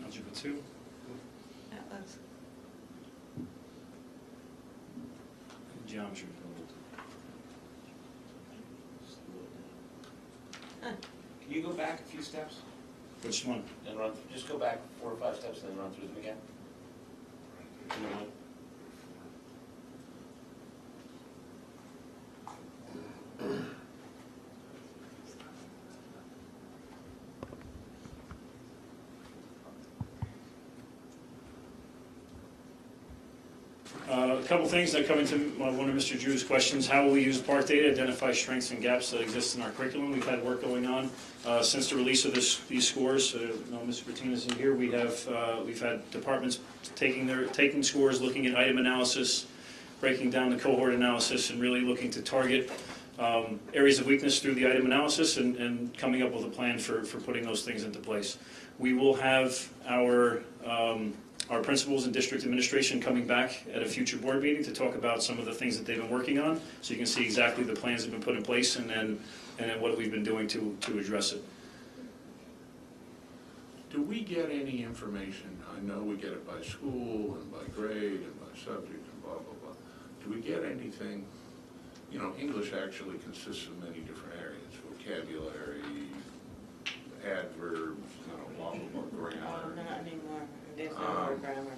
Algebra 2. That looks, Geometry. Can you go back a few steps Which one? and run, just go back 4 or 5 steps and then run through them again? You know what? A couple things that come into one of Mr. Drew's questions. How will we use PART data to identify strengths and gaps that exist in our curriculum? We've had work going on since the release of these scores. Mr. Bertina's in here. We've had departments taking scores, looking at item analysis, breaking down the cohort analysis, and really looking to target areas of weakness through the item analysis and coming up with a plan for putting those things into place. We will have our principals and district administration coming back at a future board meeting to talk about some of the things that they've been working on, so you can see exactly the plans that have been put in place and then what we've been doing to address it. Do we get any information, I know we get it by school and by grade and by subject and blah, blah, blah. Do we get anything you know, English actually consists of many different areas, vocabulary, adverbs, you know, blah, blah, blah, grammar. Not anymore. There's no more grammar.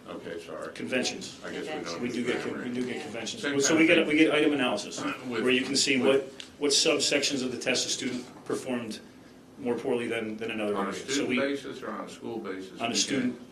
Okay, sorry. Conventions. I guess we don't. We do use get, grammar. we do get conventions. Same So kind of we get item analysis, With- where you can see with- what subsections of the test a student performed more poorly than another On a area. So student we, basis or on a school basis? on a we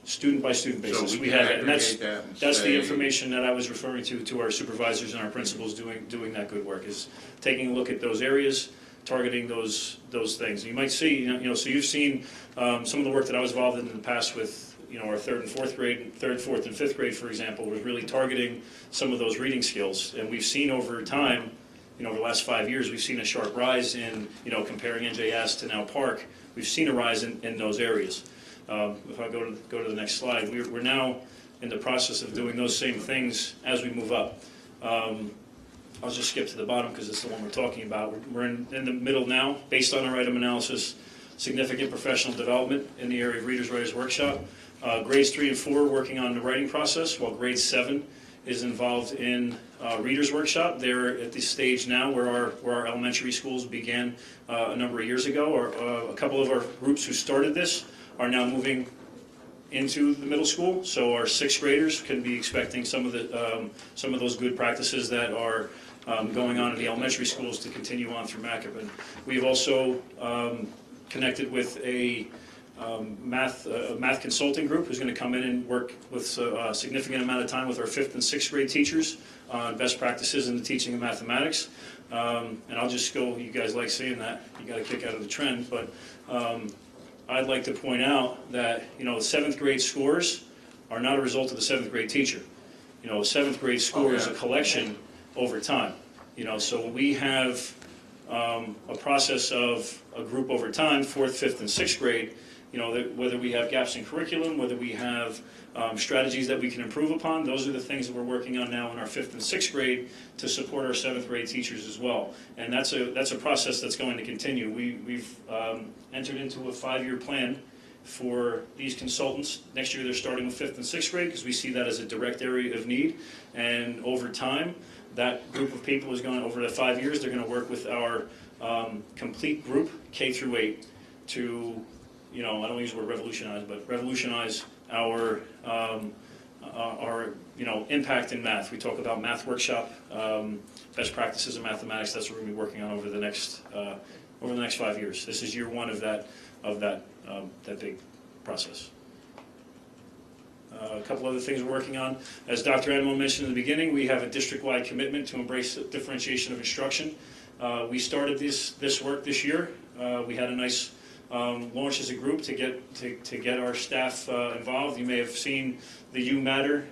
student by student can- basis. So we have can it, and aggregate that and that's the say- information that I was referring to our supervisors and our principals doing that good work, is taking a look at those areas, targeting those things. You might see, you know, so you've seen some of the work that I was involved in the past with, you know, our third, fourth, and fifth grade, for example, was really targeting some of those reading skills. And we've seen over time, you know, over the last 5 years, we've seen a sharp rise in, you know, comparing NJS to now Park, we've seen a rise in those areas. If I go to the next slide, we're now in the process of doing those same things as we move up. I'll just skip to the bottom because it's the one we're talking about. We're in the middle now, based on our item analysis, significant professional development in the area of Readers Writers Workshop. Grades 3 and 4 working on the writing process, while grade 7 is involved in Readers Workshop. They're at the stage now where our elementary schools began a number of years ago. A couple of our groups who started this are now moving into the middle school, so our 6th graders can be expecting some of those good practices that are going on in the elementary schools to continue on through Macapin. We've also connected with a math consulting group who's going to come in and work with a significant amount of time with our 5th and 6th grade teachers on best practices in the teaching of mathematics. And I'll just go, you guys like seeing that, you got a kick out of the trend, but I'd like to point out that, you know, the 7th grade scores are not a result of the 7th grade teacher. You know, a 7th grade score is a collection over time. You know, so we have a process of a group over time, 4th, 5th, and 6th grade, you know, whether we have gaps in curriculum, whether we have strategies that we can improve upon, those are the things that we're working on now in our 5th and 6th grade to support our 7th grade teachers as well. And that's a process that's going to continue. We've entered into a 5-year plan for these consultants. Next year they're starting with 5th and 6th grade because we see that as a direct area of need. And over time, that group of people is going, over the 5 years, they're going to work with our complete group, K through 8, to, you know, I don't use the word revolutionize, but revolutionize our you know, impact in math. We talk about math workshop, best practices in mathematics. That's what we're going to be working on over the next 5 years. This is year 1 of that big process. A couple other things we're working on. As Dr. Animo mentioned in the beginning, we have a district-wide commitment to embrace differentiation of instruction. We started this work this year. We had a nice launch as a group to get our staff involved. You may have seen the You Matter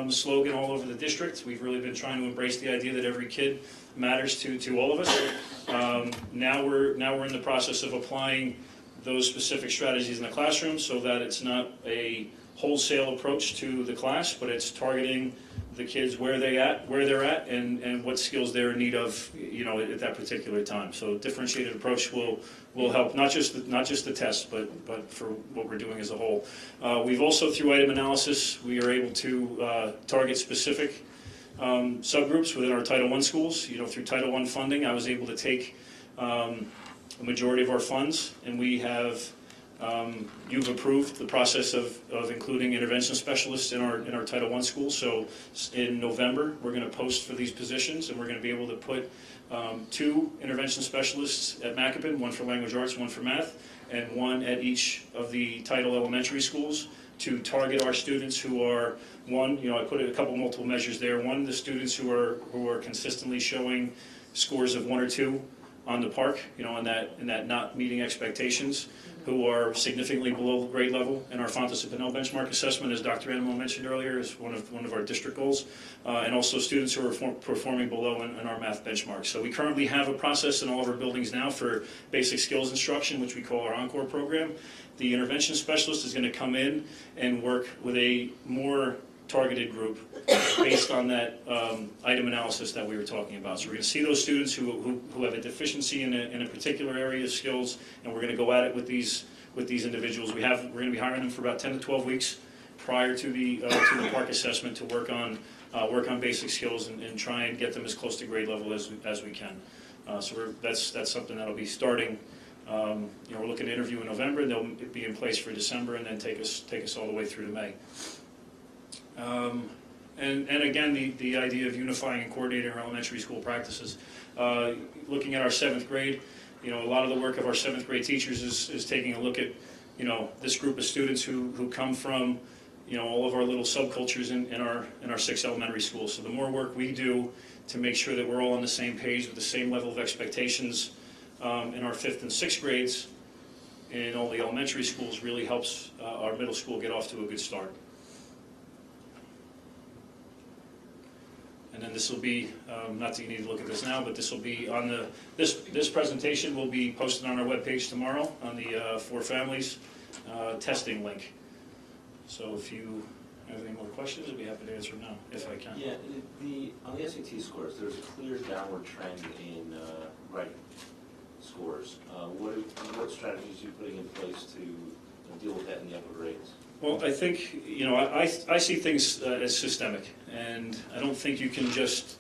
slogan all over the district. We've really been trying to embrace the idea that every kid matters to all of us. Now we're in the process of applying those specific strategies in the classroom so that it's not a wholesale approach to the class, but it's targeting the kids where they're at and what skills they're in need of, you know, at that particular time. So differentiated approach will help not just the test, but for what we're doing as a whole. We've also, through item analysis, we are able to target specific subgroups within our Title I schools. You know, through Title I funding, I was able to take a majority of our funds, and we have you've approved the process of including intervention specialists in our Title I schools. So in November, we're going to post for these positions, and we're going to be able to put 2 intervention specialists at Macapin, 1 for language arts, 1 for math, and 1 at each of the Title elementary schools to target our students who are, one, you know, I put a couple multiple measures there. One, the students who are consistently showing scores of 1 or 2 on the Park, you know, in that not meeting expectations, who are significantly below grade level in our Fontes and Pinnell benchmark assessment, as Dr. Animo mentioned earlier, is one of our district goals, and also students who are performing below in our math benchmark. So we currently have a process in all of our buildings now for basic skills instruction, which we call our Encore program. The intervention specialist is going to come in and work with a more targeted group based on that item analysis that we were talking about. So we're going to see those students who have a deficiency in a particular area of skills, and we're going to go at it with these individuals. We're going to be hiring them for about 10 to 12 weeks prior to the Park assessment to work on work on basic skills and try and get them as close to grade level as we can. So that's something that'll be starting. We're looking to interview in November. They'll be in place for December, and then take us all the way through to May. And again, the idea of unifying and coordinating our elementary school practices. Looking at our 7th grade, a lot of the work of our 7th grade teachers is taking a look at, this group of students who come from, all of our little subcultures in our 6 elementary schools. So the more work we do to make sure that we're all on the same page with the same level of expectations in our 5th and 6th grades in all the elementary schools really helps our middle school get off to a good start. And then this will be, not that you need to look at this now, but this will be on this presentation will be posted on our webpage tomorrow on the For Families testing link. So if you have any more questions, I'd be happy to answer them now, if I can. Yeah, on the SAT scores, there's a clear downward trend in writing scores. What strategies are you putting in place to deal with that in the upper grades? Well, I think, I see things as systemic, and I don't think you can just,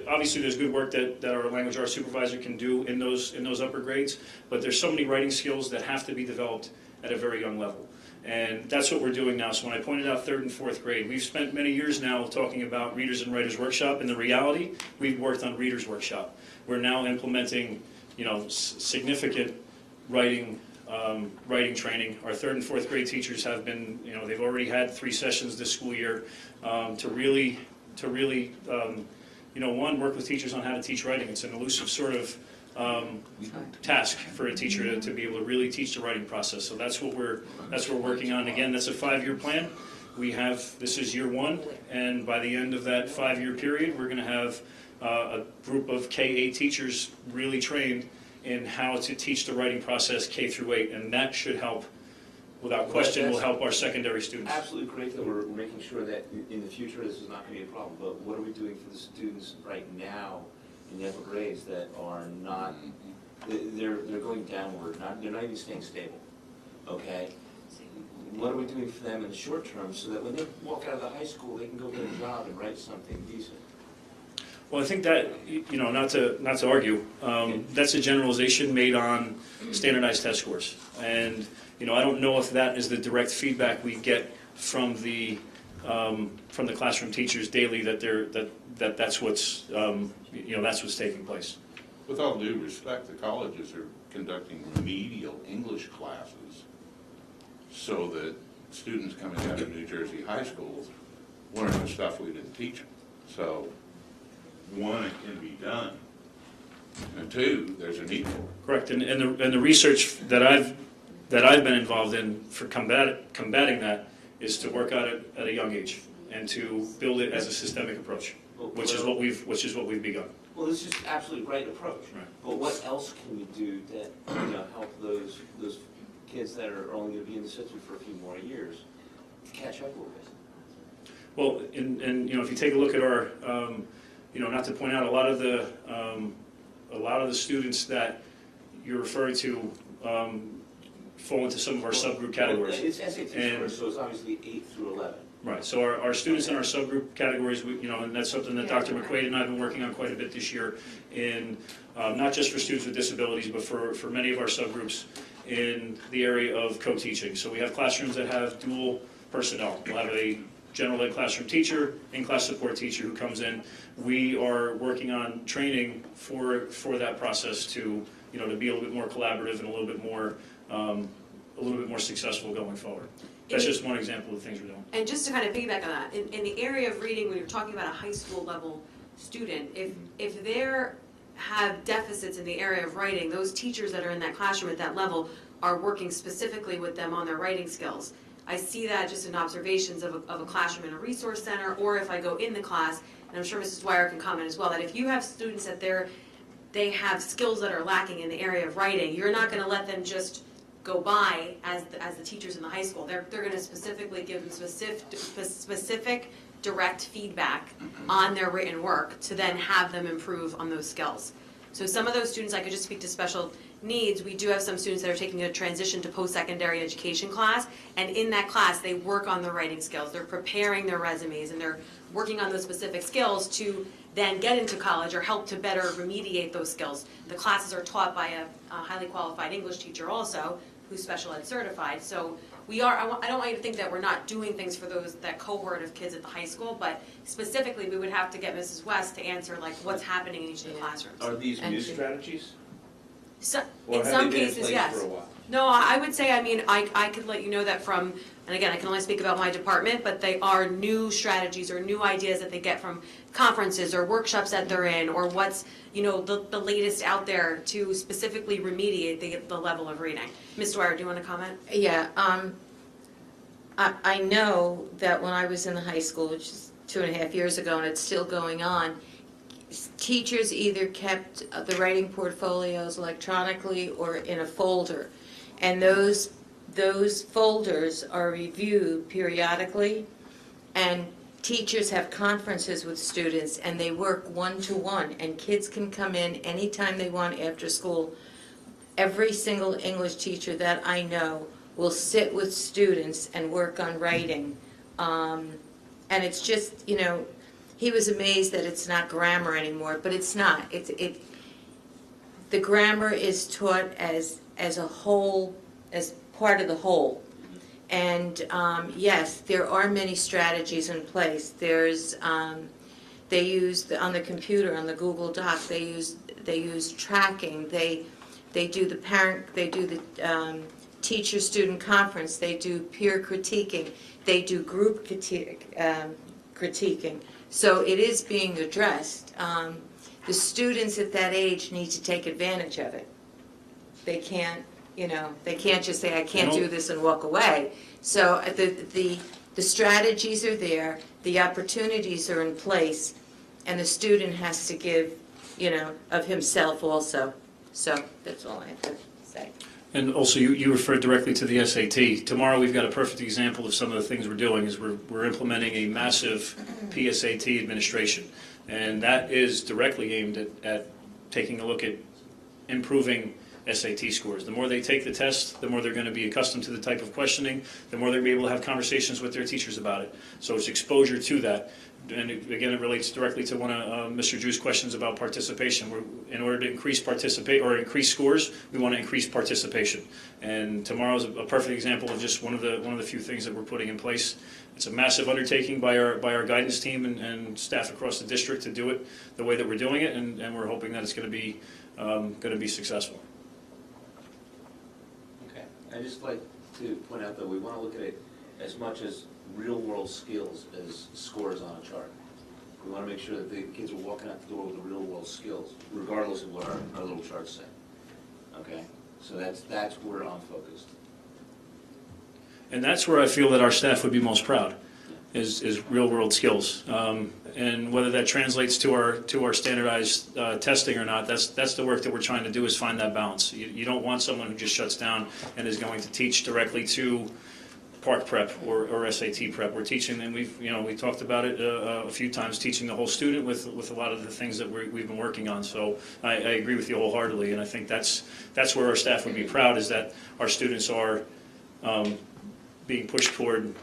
obviously there's good work that our language arts supervisor can do in those upper grades, but there's so many writing skills that have to be developed at a very young level. And that's what we're doing now. So when I pointed out 3rd and 4th grade, we've spent many years now talking about Readers and Writers Workshop. In the reality, we've worked on Readers Workshop. We're now implementing, significant writing training. Our 3rd and 4th grade teachers have been, they've already had 3 sessions this school year to really, one, work with teachers on how to teach writing. It's an elusive sort of task for a teacher to be able to really teach the writing process. So that's what we're working on. Again, that's a 5-year plan. This is year 1, and by the end of that 5-year period, we're going to have a group of K-8 teachers really trained in how to teach the writing process K through 8, and that should help, without question, will help our secondary students. Absolutely great that we're making sure that in the future this is not going to be a problem, but what are we doing for the students right now in the upper grades that are not, they're going downward, they're not even staying stable, okay? What are we doing for them in the short term so that when they walk out of the high school, they can go get a job and write something decent? Well, I think that, not to argue, that's a generalization made on standardized test scores. And, I don't know if that is the direct feedback we get from the classroom teachers daily, that's what's, that's what's taking place. With all due respect, the colleges are conducting remedial English classes so that students coming out of New Jersey high schools learn the stuff we didn't teach them. So, 1, it can be done, and 2, there's a need for it. Correct, and the research that I've been involved in for combating that is to work on it at a young age and to build it as a systemic approach, which is what we've begun. Well, this is absolutely great approach. Right. But what else can we do to help those kids that are only going to be in the system for a few more years catch up a little bit? Well, and if you take a look at our, not to point out a lot of the students that you're referring to fall into some of our subgroup categories. Well, it's SAT scores, so it's obviously 8 through 11. Right, so our students in our subgroup categories, and that's something that Dr. McQuaid and I have been working on quite a bit this year in, not just for students with disabilities, but for many of our subgroups in the area of co-teaching. So we have classrooms that have dual personnel. We'll have a general ed classroom teacher, in-class support teacher who comes in. We are working on training for that process to be a little bit more collaborative and a little bit more successful going forward. That's just one example of the things we're doing. And just to kind of piggyback on that, in the area of reading, when you're talking about a high school level student, if they have deficits in the area of writing, those teachers that are in that classroom at that level are working specifically with them on their writing skills. I see that just in observations of a classroom in a resource center, or if I go in the class, and I'm sure Mrs. Dwyer can comment as well, that if you have students that they have skills that are lacking in the area of writing, you're not going to let them just go by as the teachers in the high school. They're going to specifically give them specific direct feedback on their written work to then have them improve on those skills. So some of those students, I could just speak to special needs, we do have some students that are taking a transition to post-secondary education class, and in that class they work on their writing skills. They're preparing their resumes and they're working on those specific skills to then get into college or help to better remediate those skills. The classes are taught by a highly qualified English teacher also, who's special ed certified. So we are, I don't want you to think that we're not doing things for that cohort of kids at the high school, but specifically, we would have to get Mrs. West to answer like what's happening in each of the classrooms. Are these new strategies? So, Or in have some they been in cases, place yes. for a while? No, I would say, I mean, I could let you know that from, and again, I can only speak about my department, but they are new strategies or new ideas that they get from conferences or workshops that they're in, or what's, the latest out there to specifically remediate the level of reading. Ms. Dwyer, do you want to comment? Yeah, I know that when I was in the high school, which is 2.5 years ago, and it's still going on, teachers either kept the writing portfolios electronically or in a folder. And those folders are reviewed periodically, and teachers have conferences with students, and they work one-to-one, and kids can come in anytime they want after school. Every single English teacher that I know will sit with students and work on writing. And it's just, he was amazed that it's not grammar anymore, but it's not. The grammar is taught as a whole, as part of the whole. And yes, there are many strategies in place. There's, they use on the computer, on the Google Doc, they use tracking. They do the teacher-student conference. They do peer critiquing. They do group critiquing. So it is being addressed. The students at that age need to take advantage of it. They can't, they can't just say, I can't do this and walk away. So the strategies are there, the opportunities are in place, and the student has to give, of himself also. So that's all I have to say. And also, you referred directly to the SAT. Tomorrow, we've got a perfect example of some of the things we're doing, is we're implementing a massive PSAT administration. And that is directly aimed at taking a look at improving SAT scores. The more they take the test, the more they're going to be accustomed to the type of questioning, the more they're going to be able to have conversations with their teachers about it. So it's exposure to that. And again, it relates directly to one of Mr. Drew's questions about participation. In order to increase scores, we want to increase participation. And tomorrow is a perfect example of just one of the few things that we're putting in place. It's a massive undertaking by our guidance team and staff across the district to do it the way that we're doing it, and we're hoping that it's going to be successful. Okay, I'd just like to point out that we want to look at it as much as real-world skills as scores on a chart. We want to make sure that the kids are walking out the door with the real-world skills, regardless of what our little charts say. Okay? So that's where I'm focused. And that's where I feel that our staff would be most proud, is real-world skills. And whether that translates to our standardized testing or not, that's the work that we're trying to do, is find that balance. You don't want someone who just shuts down and is going to teach directly to Park Prep or SAT Prep. We're teaching, and we talked about it a few times, teaching the whole student with a lot of the things that we've been working on. So I agree with you wholeheartedly, and I think that's where our staff would be proud, is that our students are being pushed toward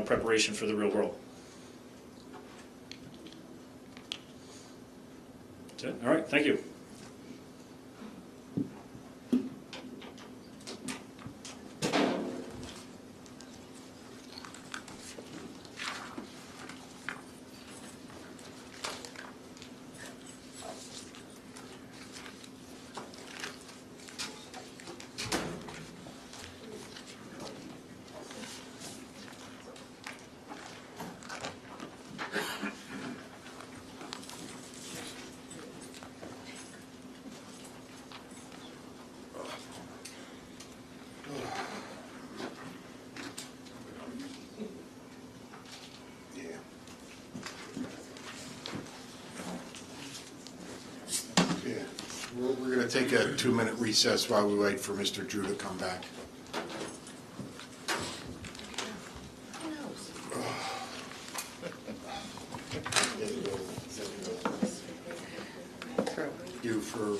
preparation for the real world. That's it. All right. Thank you. We're going to take a 2-minute recess while we wait for Mr. Drew to come back. You for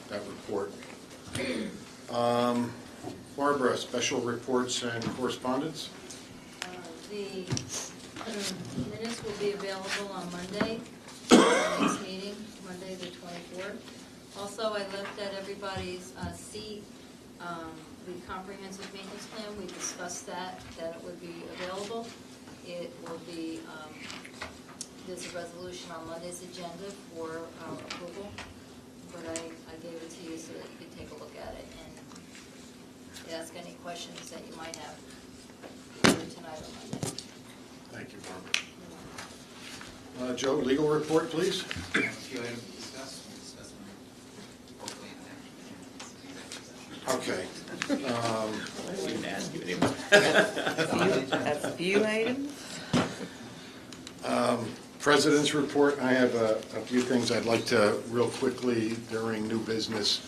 that report. Barbara, special reports and correspondence? The Minutes will be available on Monday, our next meeting, Monday the 24th. Also, I left at everybody's seat the comprehensive maintenance plan. We discussed that it would be available. It will be, there's a resolution on Monday's agenda for approval, but I gave it to you so that you could take a look at it and ask any questions that you might have either tonight or Monday. Thank you, Barbara. Joe, legal report, please. A few items to discuss, we'll discuss them hopefully in the next. Okay. I didn't ask you anymore. A few items? President's report, I have a few things I'd like to real quickly during new business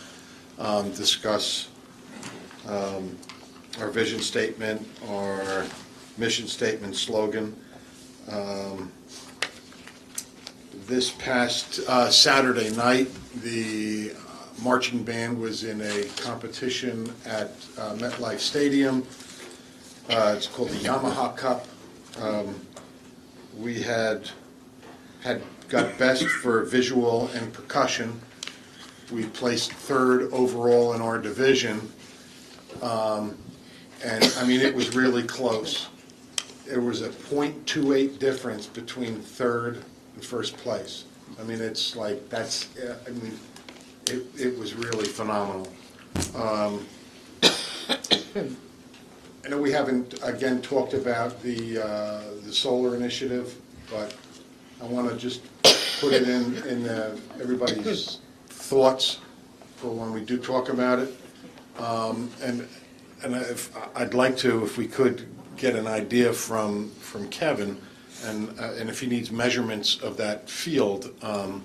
discuss. Our vision statement, our mission statement, slogan. This past Saturday night, the marching band was in a competition at MetLife Stadium. It's called the Yamaha Cup. We had got best for visual and percussion. We placed third overall in our division. And I mean, it was really close. There was a .28 difference between third and first place. I mean, it's like, I mean, it was really phenomenal. I know we haven't, again, talked about the solar initiative, but I want to just put it in everybody's thoughts for when we do talk about it. And I'd like to, if we could, get an idea from Kevin, and if he needs measurements of that field, I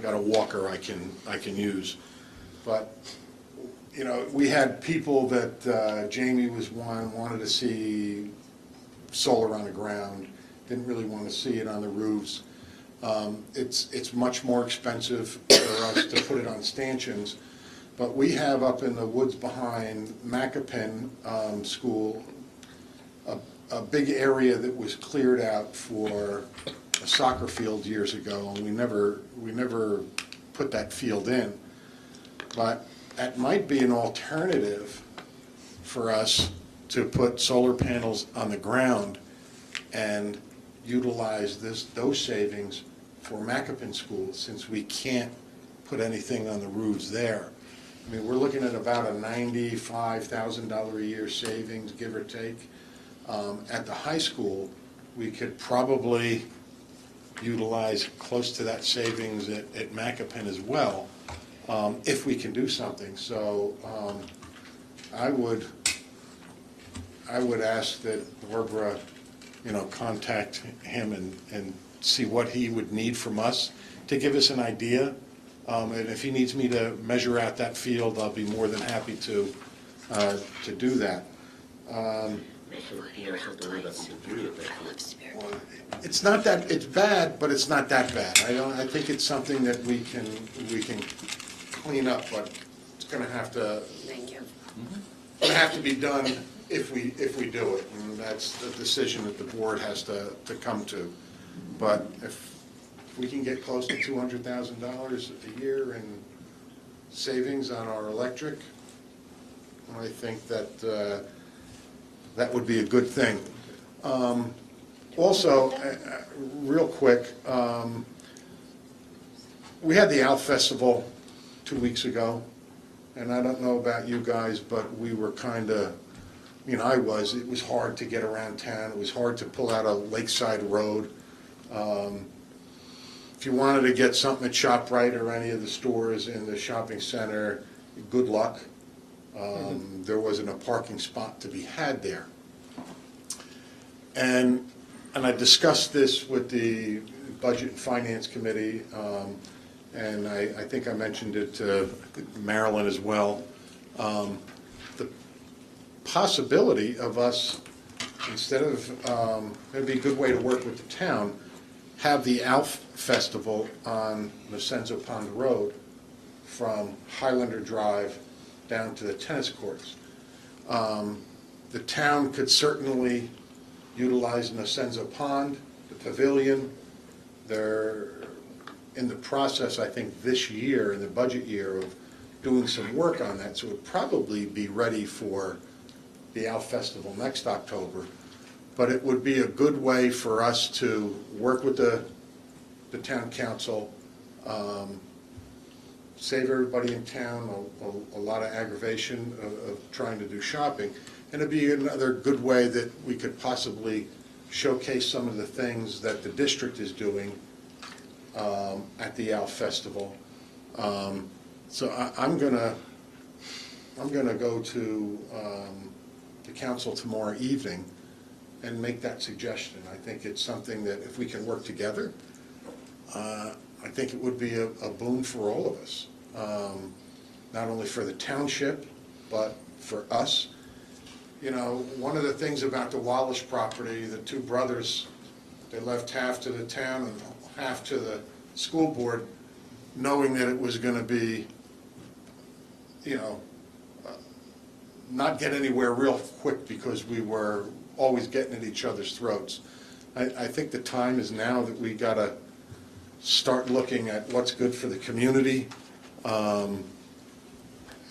got a walker I can use. But you know, we had people that Jamie was one, wanted to see solar on the ground, didn't really want to see it on the roofs. It's much more expensive for us to put it on stanchions. But we have up in the woods behind Macapin School a big area that was cleared out for a soccer field years ago, and we never put that field in. But that might be an alternative for us to put solar panels on the ground and utilize those savings for Macapin School, since we can't put anything on the roofs there. I mean, we're looking at about a $95,000 a year savings, give or take. At the high school, we could probably utilize close to that savings at Macapin as well, if we can do something. So I would ask that Barbara, contact him and see what he would need from us to give us an idea. And if he needs me to measure out that field, I'll be more than happy to do that. It's not that, it's bad, but it's not that bad. I think it's something that we can clean up, but it's going to have to. Thank you. Going to have to be done if we do it, and that's the decision that the board has to come to. But if we can get close to $200,000 a year in savings on our electric, I think that that would be a good thing. Also, real quick, we had the Owl Festival 2 weeks ago, and I don't know about you guys, but we were kind of, it was hard to get around town. It was hard to pull out a lakeside road. If you wanted to get something at ShopRite or any of the stores in the shopping center, good luck. There wasn't a parking spot to be had there. And I discussed this with the Budget and Finance Committee, and I think I mentioned it to Marilyn as well. The possibility of us, instead of, it'd be a good way to work with the town, have the ALF Festival on Macenzo Pond Road from Highlander Drive down to the tennis courts. The town could certainly utilizing the Senzo Pond, the pavilion. They're in the process, I think, this year, in the budget year, of doing some work on that, so it would probably be ready for the Owl Festival next October. But it would be a good way for us to work with the town council, save everybody in town a lot of aggravation of trying to do shopping. And it'd be another good way that we could possibly showcase some of the things that the district is doing at the Owl Festival. So I'm gonna go to the council tomorrow evening and make that suggestion. I think it's something that if we can work together, I think it would be a boon for all of us, not only for the township, but for us. You know, one of the things about the Wallace property, the two brothers, they left half to the town and half to the school board, knowing that it was going to be, you know, not get anywhere real quick because we were always getting at each other's throats. I think the time is now that we got to start looking at what's good for the community, and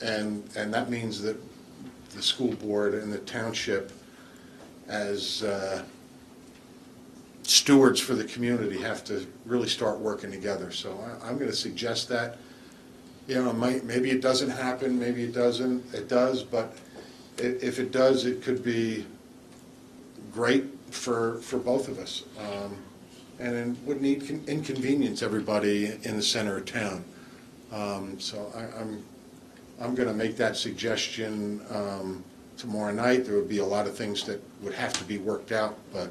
that means that the school board and the township, as stewards for the community, have to really start working together. So I'm going to suggest that. You know, maybe it doesn't happen, maybe it doesn't. It does, but if it does, it could be great for both of us. And it wouldn't inconvenience everybody in the center of town. So I'm going to make that suggestion tomorrow night. There would be a lot of things that would have to be worked out, but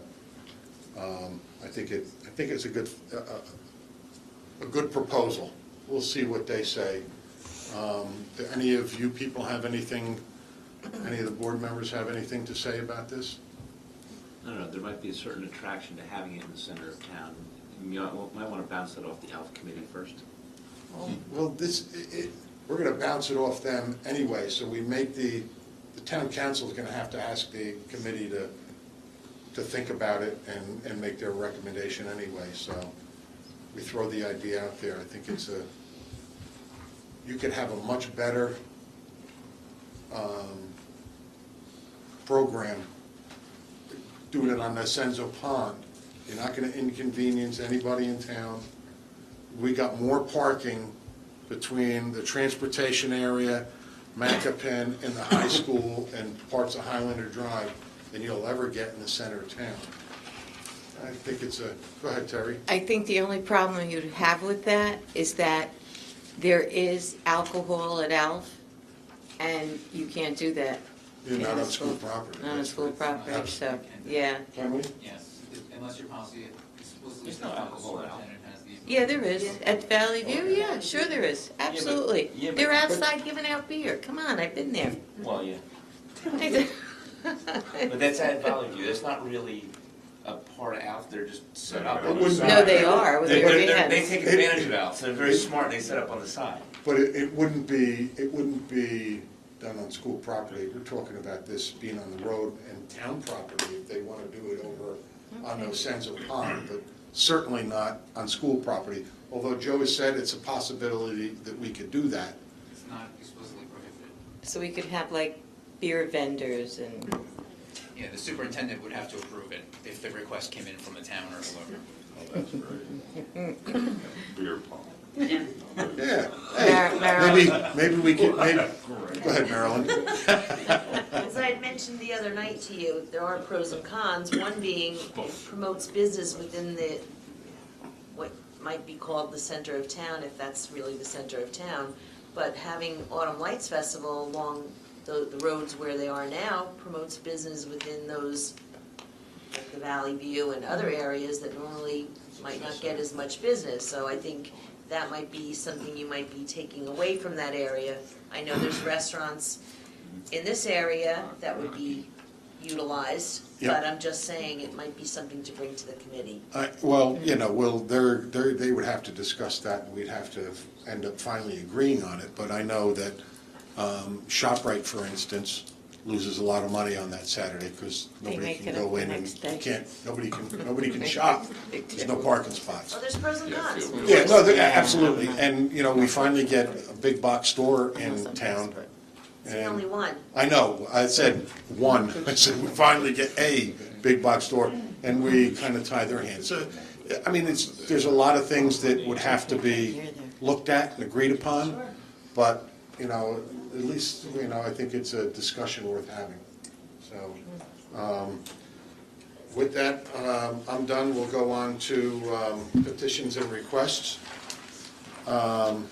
I think it's a good proposal. We'll see what they say. Do any of you people have anything? Any of the board members have anything to say about this? No, there might be a certain attraction to having it in the center of town. You might want to bounce it off the Alpha Committee first. Well, we're going to bounce it off them anyway, so we make the town council is going to have to ask the committee to think about it and make their recommendation anyway, so we throw the idea out there. I think you could have a much better program doing it on the Senzo Pond. You're not going to inconvenience anybody in town. We got more parking between the transportation area, Macapan, and the high school and parts of Highlander Drive than you'll ever get in the center of town. I think go ahead, Terry. I think the only problem you'd have with that is that there is alcohol at ALF, and you can't do that. You're not on school property. Not on school property, so, yeah. Can we? Yes, unless your policy explicitly There's no says that the alcohol at all. superintendent has the. Yeah, there is. At Valley View, yeah, sure there is. Absolutely. They're outside giving out beer. Come on, I've been there. Well, yeah. But that's at Valley View. That's not really a part of Alf. They're just set up on the side. No, they are. They They're take advantage of Alf. So they're very smart. They set up on the side. But it wouldn't be done on school property. We're talking about this being on the road and town property if they want to do it over on those Senzo Pond, but certainly not on school property. Although Joe has said it's a possibility that we could do that. It's not explicitly prohibited. So we could have like beer vendors and, Yeah, the superintendent would have to approve it if the request came in from the town or whoever. Oh, that's great. Beer pong. Yeah. Yeah. Hey, maybe we could, go ahead, Marilyn. As I had mentioned the other night to you, there are pros and cons. One being it promotes business within what might be called the center of town, if that's really the center of town. But having Autumn Lights Festival along the roads where they are now promotes business within those, like the Valley View and other areas that normally might not get as much business. So I think that might be something you might be taking away from that area. I know there's restaurants in this area that would be utilized, Yep. but I'm just saying it might be something to bring to the committee. Well, they would have to discuss that, and we'd have to end up finally agreeing on it, but I know that ShopRite, for instance, loses a lot of money on that Saturday because They nobody make can it go up the in and next day. you can't, nobody can shop. There's no parking spots. Well, there's pros and cons. Yeah, no, absolutely, and, you know, we finally get a big box store in town. It's the and- only one. I know, I said one, I said we finally get a big box store, and we kind of tie their hands. So, I mean, there's a lot of things that would have to be looked at and agreed upon, but, you know, at least, you know, I think it's a discussion worth having. So, with that, I'm done, we'll go on to petitions and requests. Oh,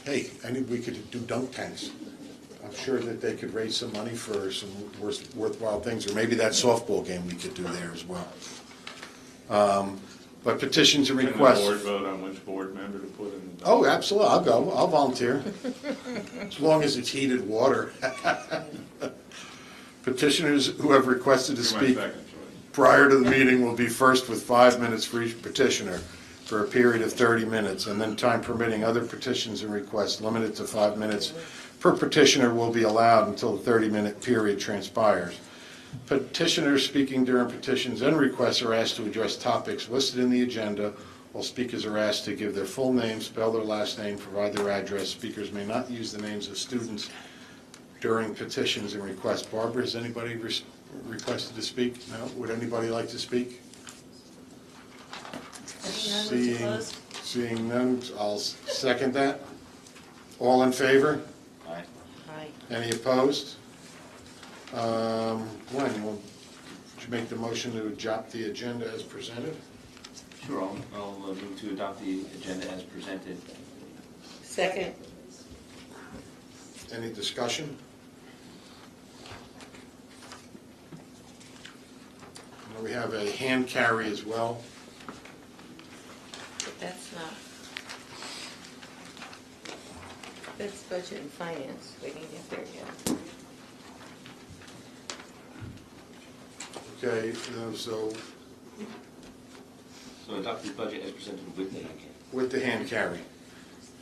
hey, we could do dunk tanks. I'm sure that they could raise some money for some worthwhile things, or maybe that softball game we could do there as well. But petitions and requests. Can the board vote on which board member to put in the? Oh, absolutely, I'll go, I'll volunteer, as long as it's heated water. Petitioners who have requested to You're my speak second choice. prior to the meeting will be first with 5 minutes for each petitioner for a period of 30 minutes, and then time permitting, other petitions and requests limited to 5 minutes per petitioner will be allowed until the 30-minute period transpires. Petitioners speaking during petitions and requests are asked to address topics listed in the agenda, while speakers are asked to give their full name, spell their last name, provide their address. Speakers may not use the names of students during petitions and requests. Barbara, has anybody requested to speak? No? Would anybody like to speak? Seeing none, I'll second that. All in favor? Aye. Any opposed? Glenn, would you make the motion to adopt the agenda as presented? Sure, I'll move to adopt the agenda as presented. Second. Any discussion? And we have a hand carry as well. But that's not. That's budget and finance, we can get there yet. Okay, so So adopt the budget as presented with the hand carry. with the hand carry.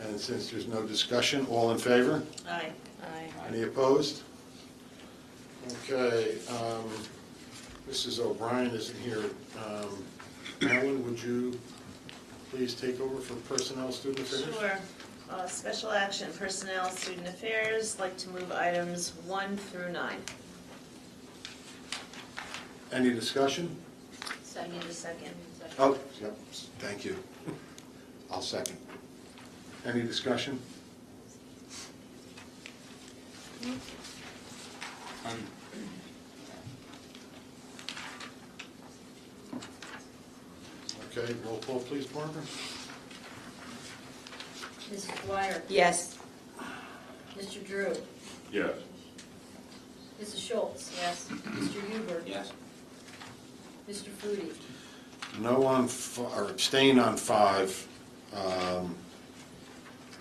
And since there's no discussion, all in favor? Aye. Aye. Any opposed? Okay, Mrs. O'Brien isn't here. Marilyn, would you please take over for Personnel Student Affairs? Sure. Special action, personnel, student affairs, like to move items 1 through 9. Any discussion? I need a second. Oh, yep, thank you. I'll second. Any discussion? Okay, roll call please, Barbara. Mrs. Dwyer? Yes. Mr. Drew? Yes. Mrs. Schultz? Yes. Mr. Huber? Yes. Mr. Foodie? No on, or abstain on 5.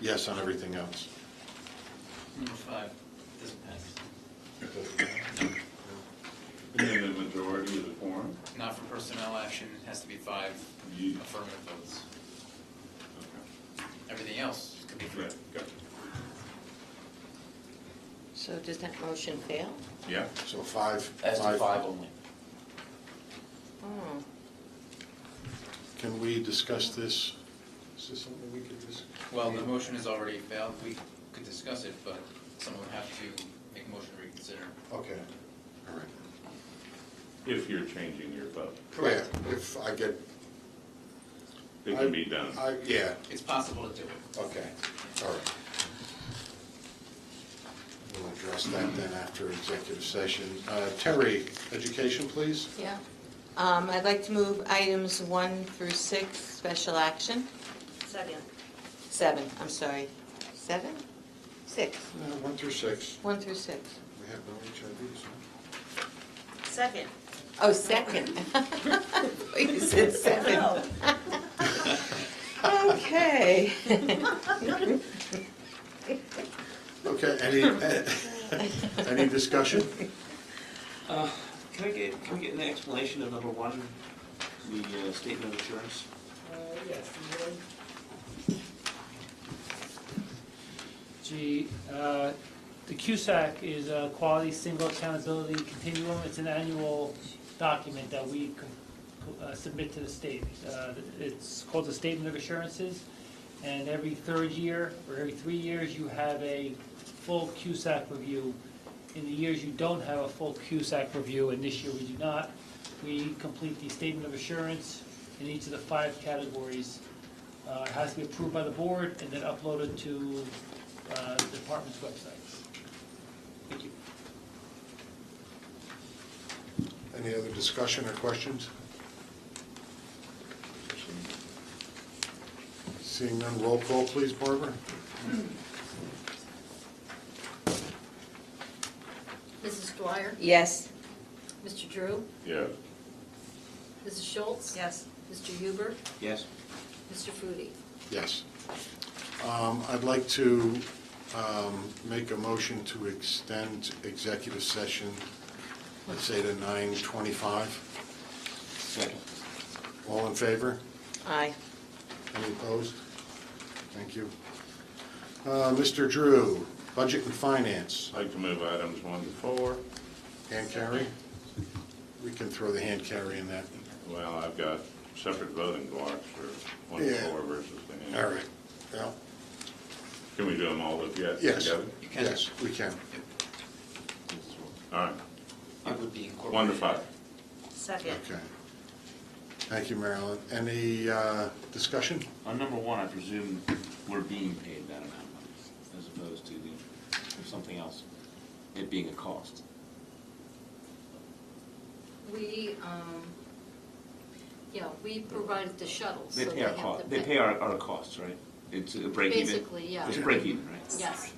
Yes on everything else. Number 5 doesn't pass. And the majority of the quorum? Not for personnel action, it has to be 5 Yeah. affirmative votes. Okay. Everything else could be 3. Right, got it. So does that motion fail? Yeah. So 5. As to 5 only. Oh. Can we discuss this? Is this something we could discuss? Well, the motion has already failed, we could discuss it, but someone would have to make a motion to reconsider. Okay, all right. If you're changing your vote, Yeah, if I get, it can be done. yeah, It's possible to do it. okay, all right. We'll address that then after executive session. Terry, education, please? Yeah. I'd like to move items 1 through 6, special action. Second. 7, I'm sorry. 7? 6. 1 through 6. 1 through 6. We have no HIVs, huh? Second. Oh, second. You said 7. No. Okay. Okay, any discussion? Can we get an explanation of number 1, the statement of insurance? Yes, The CUSAC is a Quality Single Accountability Continuum. It's an annual document that we submit to the state. It's called the Statement of Assurances, and every third year, or every 3 years, you have a full CUSAC review. In the years you don't have a full CUSAC review, and this year we do not, we complete the Statement of Assurance in each of the 5 categories. It has to be approved by the board and then uploaded to the department's website. Thank you. Any other discussion or questions? Seeing none, roll call, please, Barbara. Mrs. Dwyer? Yes. Mr. Drew? Yes. Mrs. Schultz? Yes. Mr. Huber? Yes. Mr. Foodie? Yes. I'd like to make a motion to extend executive session, let's say to 9:25. Second. All in favor? Aye. Any opposed? Thank you. Mr. Drew, Budget and Finance, I'd like to move items 1 to 4. hand carry? We can throw the hand carry in that. Well, I've got separate voting blocks for 1 to Yeah. 4 versus the hand. All right, yeah. Can we do them all together? Yes, You can. yes, we can. All right, It would be 1 to incorporated. 5. Second. Okay. Thank you, Marilyn. Any discussion? On number 1, I presume we're being paid that amount, as opposed to something else, it being a cost. We, we provided the shuttles, so They they pay our have cost, to they pay our costs, right? It's a break even? Basically, yeah. It's a break even, right? Yes.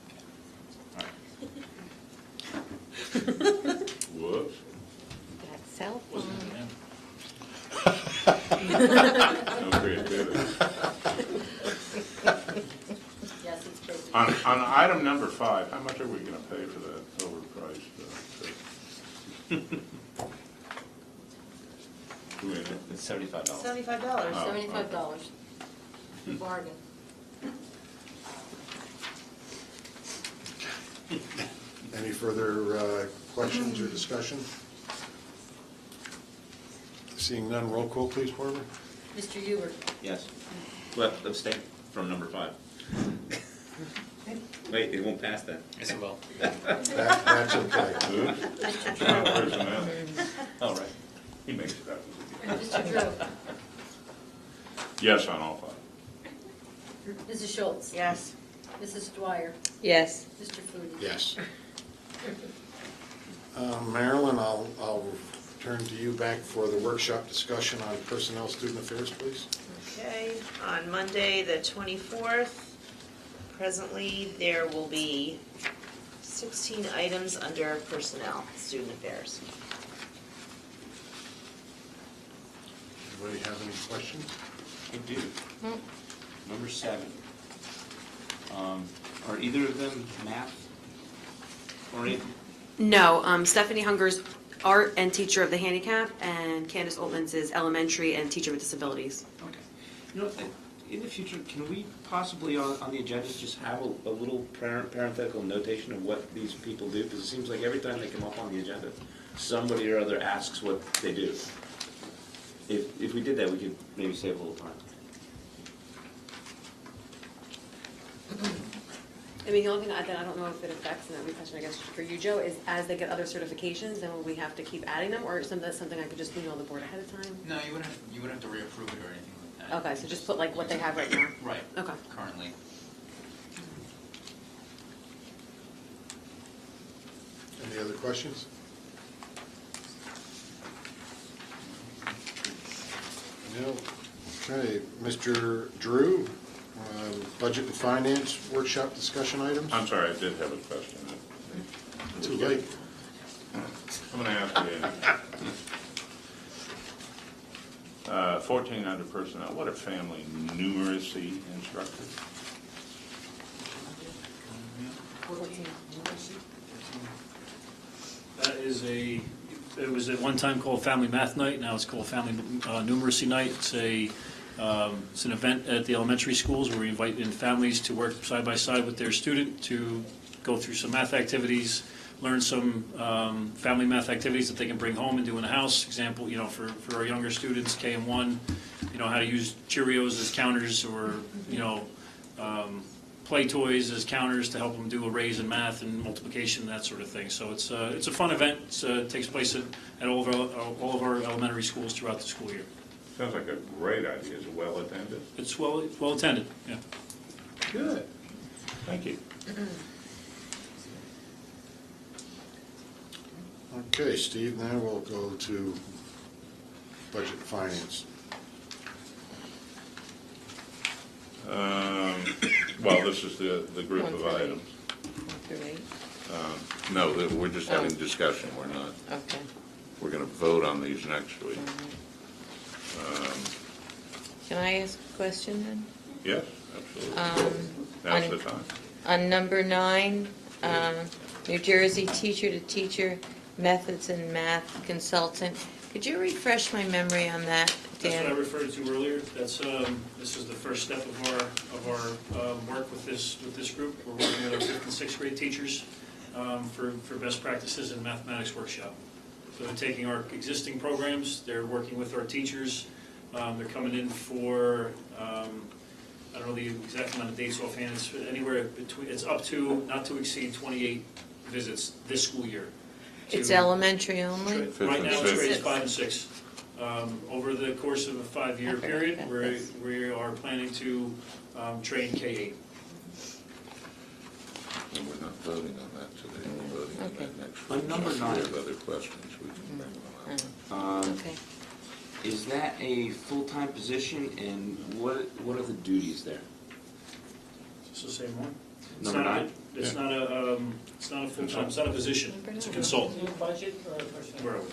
All right. Whoops. That cell phone. No creativity. Yes, it's basically. On item number 5, how much are we going to pay for that overpriced trip? Do we know? It's $75. $75. Oh. $75. Bargain. Any further questions or discussion? Seeing none, roll call, please, Barbara. Mr. Huber? Yes. Well, abstain from number 5. Wait, it won't pass then. Yes, it will. That's okay. Oops. Mr. Not Drew? personnel. All right. He makes it up. Mr. Drew? Yes on all 5. Mrs. Schultz? Yes. Mrs. Dwyer? Yes. Mr. Foodie? Yes. Marilyn, I'll turn to you back for the workshop discussion on personnel student affairs, please. Okay, on Monday, the 24th, presently, there will be 16 items under personnel, student affairs. Anybody have any questions? I do. Number 7. Are either of them math? Or anything? No, Stephanie Hunger's art and teacher of the handicap, and Candace Oltman's is elementary and teacher with disabilities. Okay. You know, in the future, can we possibly on the agenda just have a little parenthetical notation of what these people do? Because it seems like every time they come up on the agenda, somebody or other asks what they do. If we did that, we could maybe save a little time. I mean, the only thing that I don't know if it affects, and that would be a question, I guess, for you, Joe, is as they get other certifications, then will we have to keep adding them, or that's something I could just email the board ahead of time? No, you wouldn't have to reapprove it or anything like that. Okay, so just put like what they have right now? Right. Okay. Currently. Any other questions? No. Okay, Mr. Drew, Budget and Finance workshop discussion items? I'm sorry, I did have a question. Too late. I'm going to ask you. 14 under personnel, what are family numeracy instructors? That is it was at one time called Family Math Night, now it's called Family Numeracy Night. It's a It's an event at the elementary schools where we invite in families to work side by side with their student to go through some math activities, learn some family math activities that they can bring home and do in the house. Example, for our younger students, KM1, how to use Cheerios as counters, or, play toys as counters to help them do arrays in math and multiplication, that sort of thing. So it's a fun event. It takes place at all of our elementary schools throughout the school year. Sounds like a great idea. Is it well attended? It's well attended, yeah. Good. Thank you. Okay, Steve, now we'll go to budget and finance. Well, this is the group of items. No, we're just having discussion. We're not, Okay. we're going to vote on these next week. Can I ask a question then? Yes, absolutely. Now's the time. On number 9, New Jersey teacher-to-teacher methods and math consultant, could you refresh my memory on that, That's what I Dan? referred to earlier. This is the first step of our work with this group. We're working with our 5th and 6th grade teachers for best practices in mathematics workshop. So they're taking our existing programs, they're working with our teachers, they're coming in for, I don't know the exact amount of dates offhand, it's anywhere between, it's up to, not to exceed 28 visits this school year. It's to- elementary only? Right now, it's Fifth and grades sixth. 5 and 6. Over the course of a 5-year Okay, period, okay. we are planning to train K-8. And we're not voting on that today. We're voting on Okay. that next On week. number If we 9. have other questions, we can bring them up. Okay. Is that a full-time position, and what are the duties there? Is this the same one? It's Number not- 9? It's not a full-time, it's not a position, it's a consultant. Budget or personnel? Where are we?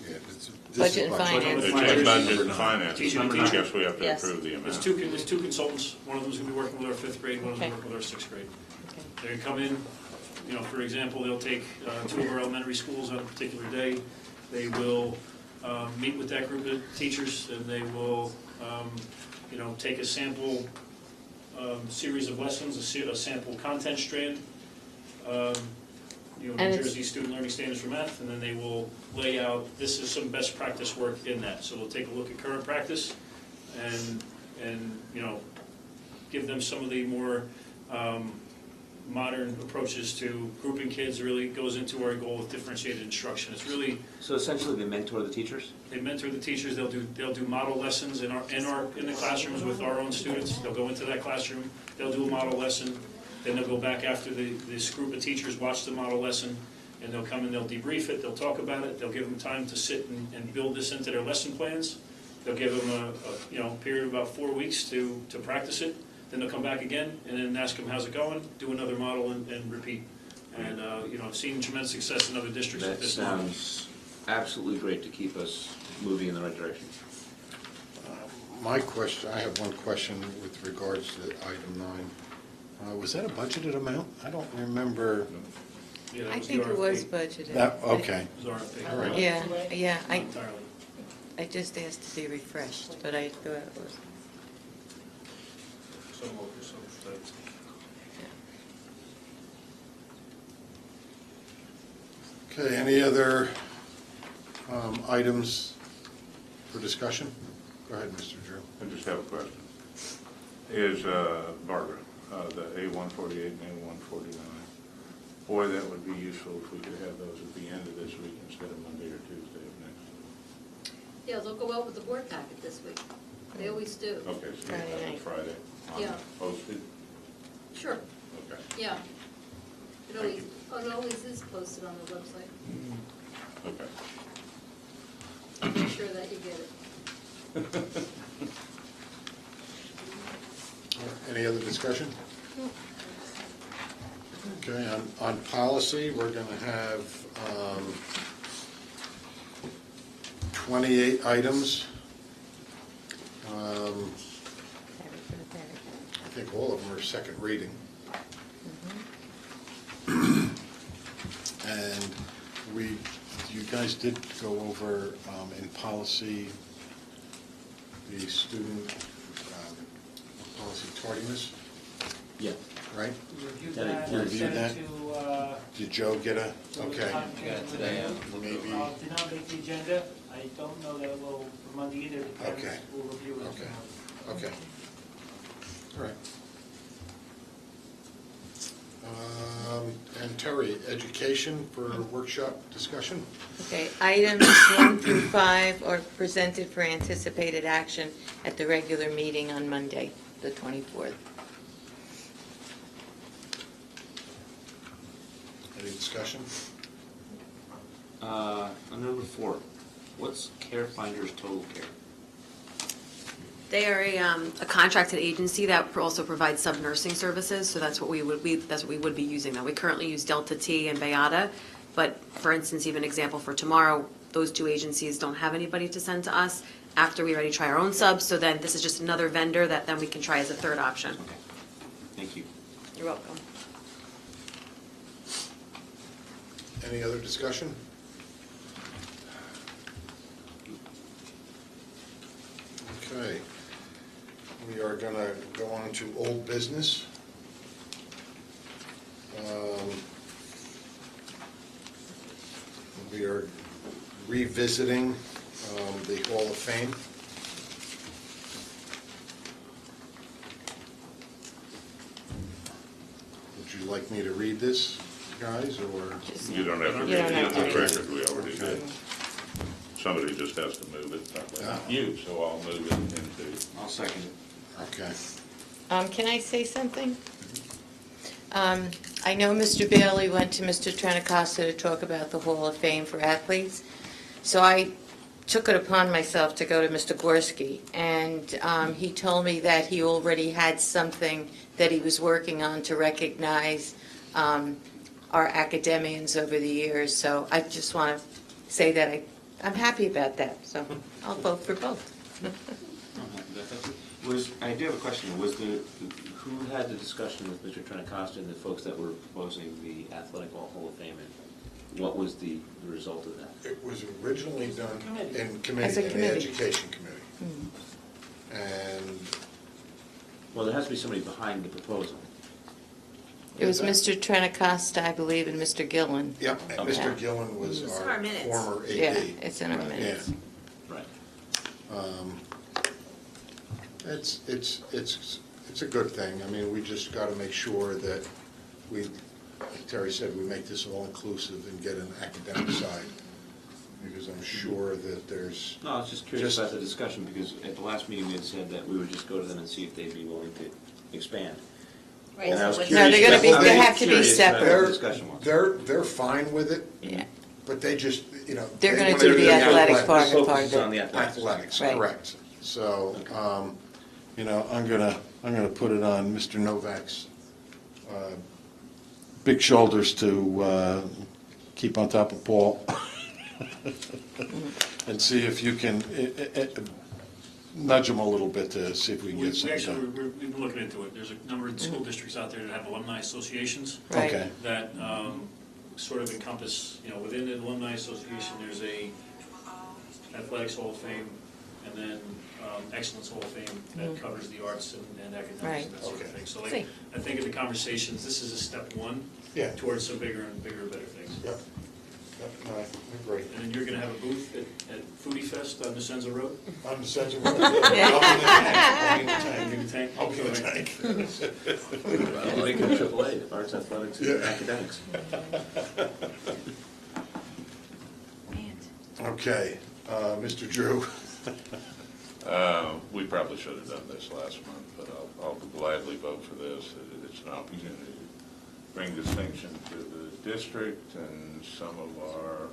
Yeah, this is Budget and finance. It's Budget. just budget and finance. Teacher to I teacher. guess we have to Yes. approve the There's amount. there's two consultants, one of them's gonna be working with our 5th grade, one of them's Okay. gonna work with our 6th grade. Okay. They're gonna come in, for example, they'll take 2 of our elementary schools on a particular day. They will meet with that group of teachers, and they will, take a sample series of lessons, a sample content strand, New And it's- Jersey Student Learning Standards for Math, and then they will lay out, this is some best practice work in that. So we'll take a look at current practice and give them some of the more modern approaches to grouping kids. Really goes into our goal of differentiated instruction. It's really, So essentially, they mentor the teachers? they mentor the teachers, they'll do model lessons in the classrooms with our own students. They'll go into that classroom, they'll do a model lesson, then they'll go back after this group of teachers watch the model lesson, and they'll come and they'll debrief it, they'll talk about it, they'll give them time to sit and build this into their lesson plans. They'll give them a period of about 4 weeks to practice it, then they'll come back again and then ask them, how's it going? Do another model and repeat. And, I've seen tremendous success in other districts with That this model. sounds absolutely great to keep us moving in the right direction. I have one question with regards to item 9. Was that a budgeted amount? I don't remember. Yeah, that I was the think it was RFP. budgeted. That, okay. It was RFP. All right. Yeah, Not entirely. I just asked to be refreshed, but I thought it was. Okay, any other items for discussion? Go ahead, Mr. Drew. I just have a question. Is, Barbara, the A148 and A149, boy, that would be useful if we could have those at the end of this week instead of Monday or Tuesday of next. Yeah, they'll go out with the board packet this week. They always do. Okay, so Friday that's night. Friday. Yeah. Posted? Sure, Okay. yeah. It always is posted on the website. Okay. Make sure that you get it. Any other discussion? Okay, on policy, we're going to have 28 items. I think all of them are second reading. And you guys did go over in policy, the student tardiness, Yeah. right? Reviewed Yeah, that, you reviewed sent it that? to, Did Joe get a, okay, I got it today, maybe, did not make the agenda. I don't know that it will for Monday either. Depends. Okay. We'll review it Okay. tomorrow. okay. All right. And Terry, education for workshop discussion? Okay, items 1 through 5 are presented for anticipated action at the regular meeting on Monday, the 24th. Any discussion? On number 4, what's Care Finders Total Care? They are a contracted agency that also provides sub-nursing services, so that's what we would be using now. We currently use Delta T and Bayada, but for instance, even example for tomorrow, those two agencies don't have anybody to send to us after we already try our own subs, so then this is just another vendor that then we can try as a third option. Okay, thank you. You're welcome. Any other discussion? Okay. We are going to go on to old business. We are revisiting the Hall of Fame. Would you like me to read this, guys, or? You don't have to You don't read have it, to the read it. record, we already did. Somebody just has to move it, Ah. not you, so I'll move it into. I'll second it. Okay. Can I say something? I know Mr. Bailey went to Mr. Trentacosta to talk about the Hall of Fame for athletes, so I took it upon myself to go to Mr. Gorski, and he told me that he already had something that he was working on to recognize our academians over the years, so I just want to say that I'm happy about that, so I'll vote for both. I do have a question. Who had the discussion with Mr. Trentacosta and the folks that were proposing the Athletic Hall of Fame? And what was the result of that? It was originally done in As committee, a in the committee. Education Committee. And Well, there has to be somebody behind the proposal. It was Mr. Trentacosta, I believe, and Mr. Gillen. Yep, and Okay. Mr. Gillen was It's in our our minutes. former AD. Yeah, it's in our Right. minutes. Right. It's a good thing. I mean, we just got to make sure that we, like Terry said, we make this all inclusive and get an academic side, because I'm sure that there's, No, I was just curious Just- about the discussion, because at the last meeting, we had said that we would just go to them and see if they'd be willing to expand. Right, And I was so what's- curious No, they're gonna be- about- they I was have to be curious about separate. what the they're, discussion was. they're fine with it, Yeah. but they just, They're they gonna wanna do the athletic athletic part Focus of is on it. the athletics. Athletics, Right. correct. So, I'm gonna put it on Mr. Novak's big shoulders to keep on top of Paul and see if you can nudge him a little bit to see if we can We get something actually, done. we've been looking into it. There's a number of school districts out there that have alumni associations Right. Okay, that sort of encompass, within the alumni association, there's a Athletics Hall of Fame, and then Excellence Hall of Fame that covers the arts and academics Right. and that sort of Okay. thing. So See. I think in the conversations, this is a step one yeah, towards some bigger and bigger, better things. yep, no, I agree. And then you're gonna have a booth at Foodie Fest on Vicenza Road? On the sense of, I'll be in the tank, In the tank? I'll be in the tank. Well, make it AAA, arts, athletics, and Yeah. academics. Okay, Mr. Drew. We probably should have done this last month, but I'll gladly vote for this. It's an opportunity to bring distinction to the district and some of our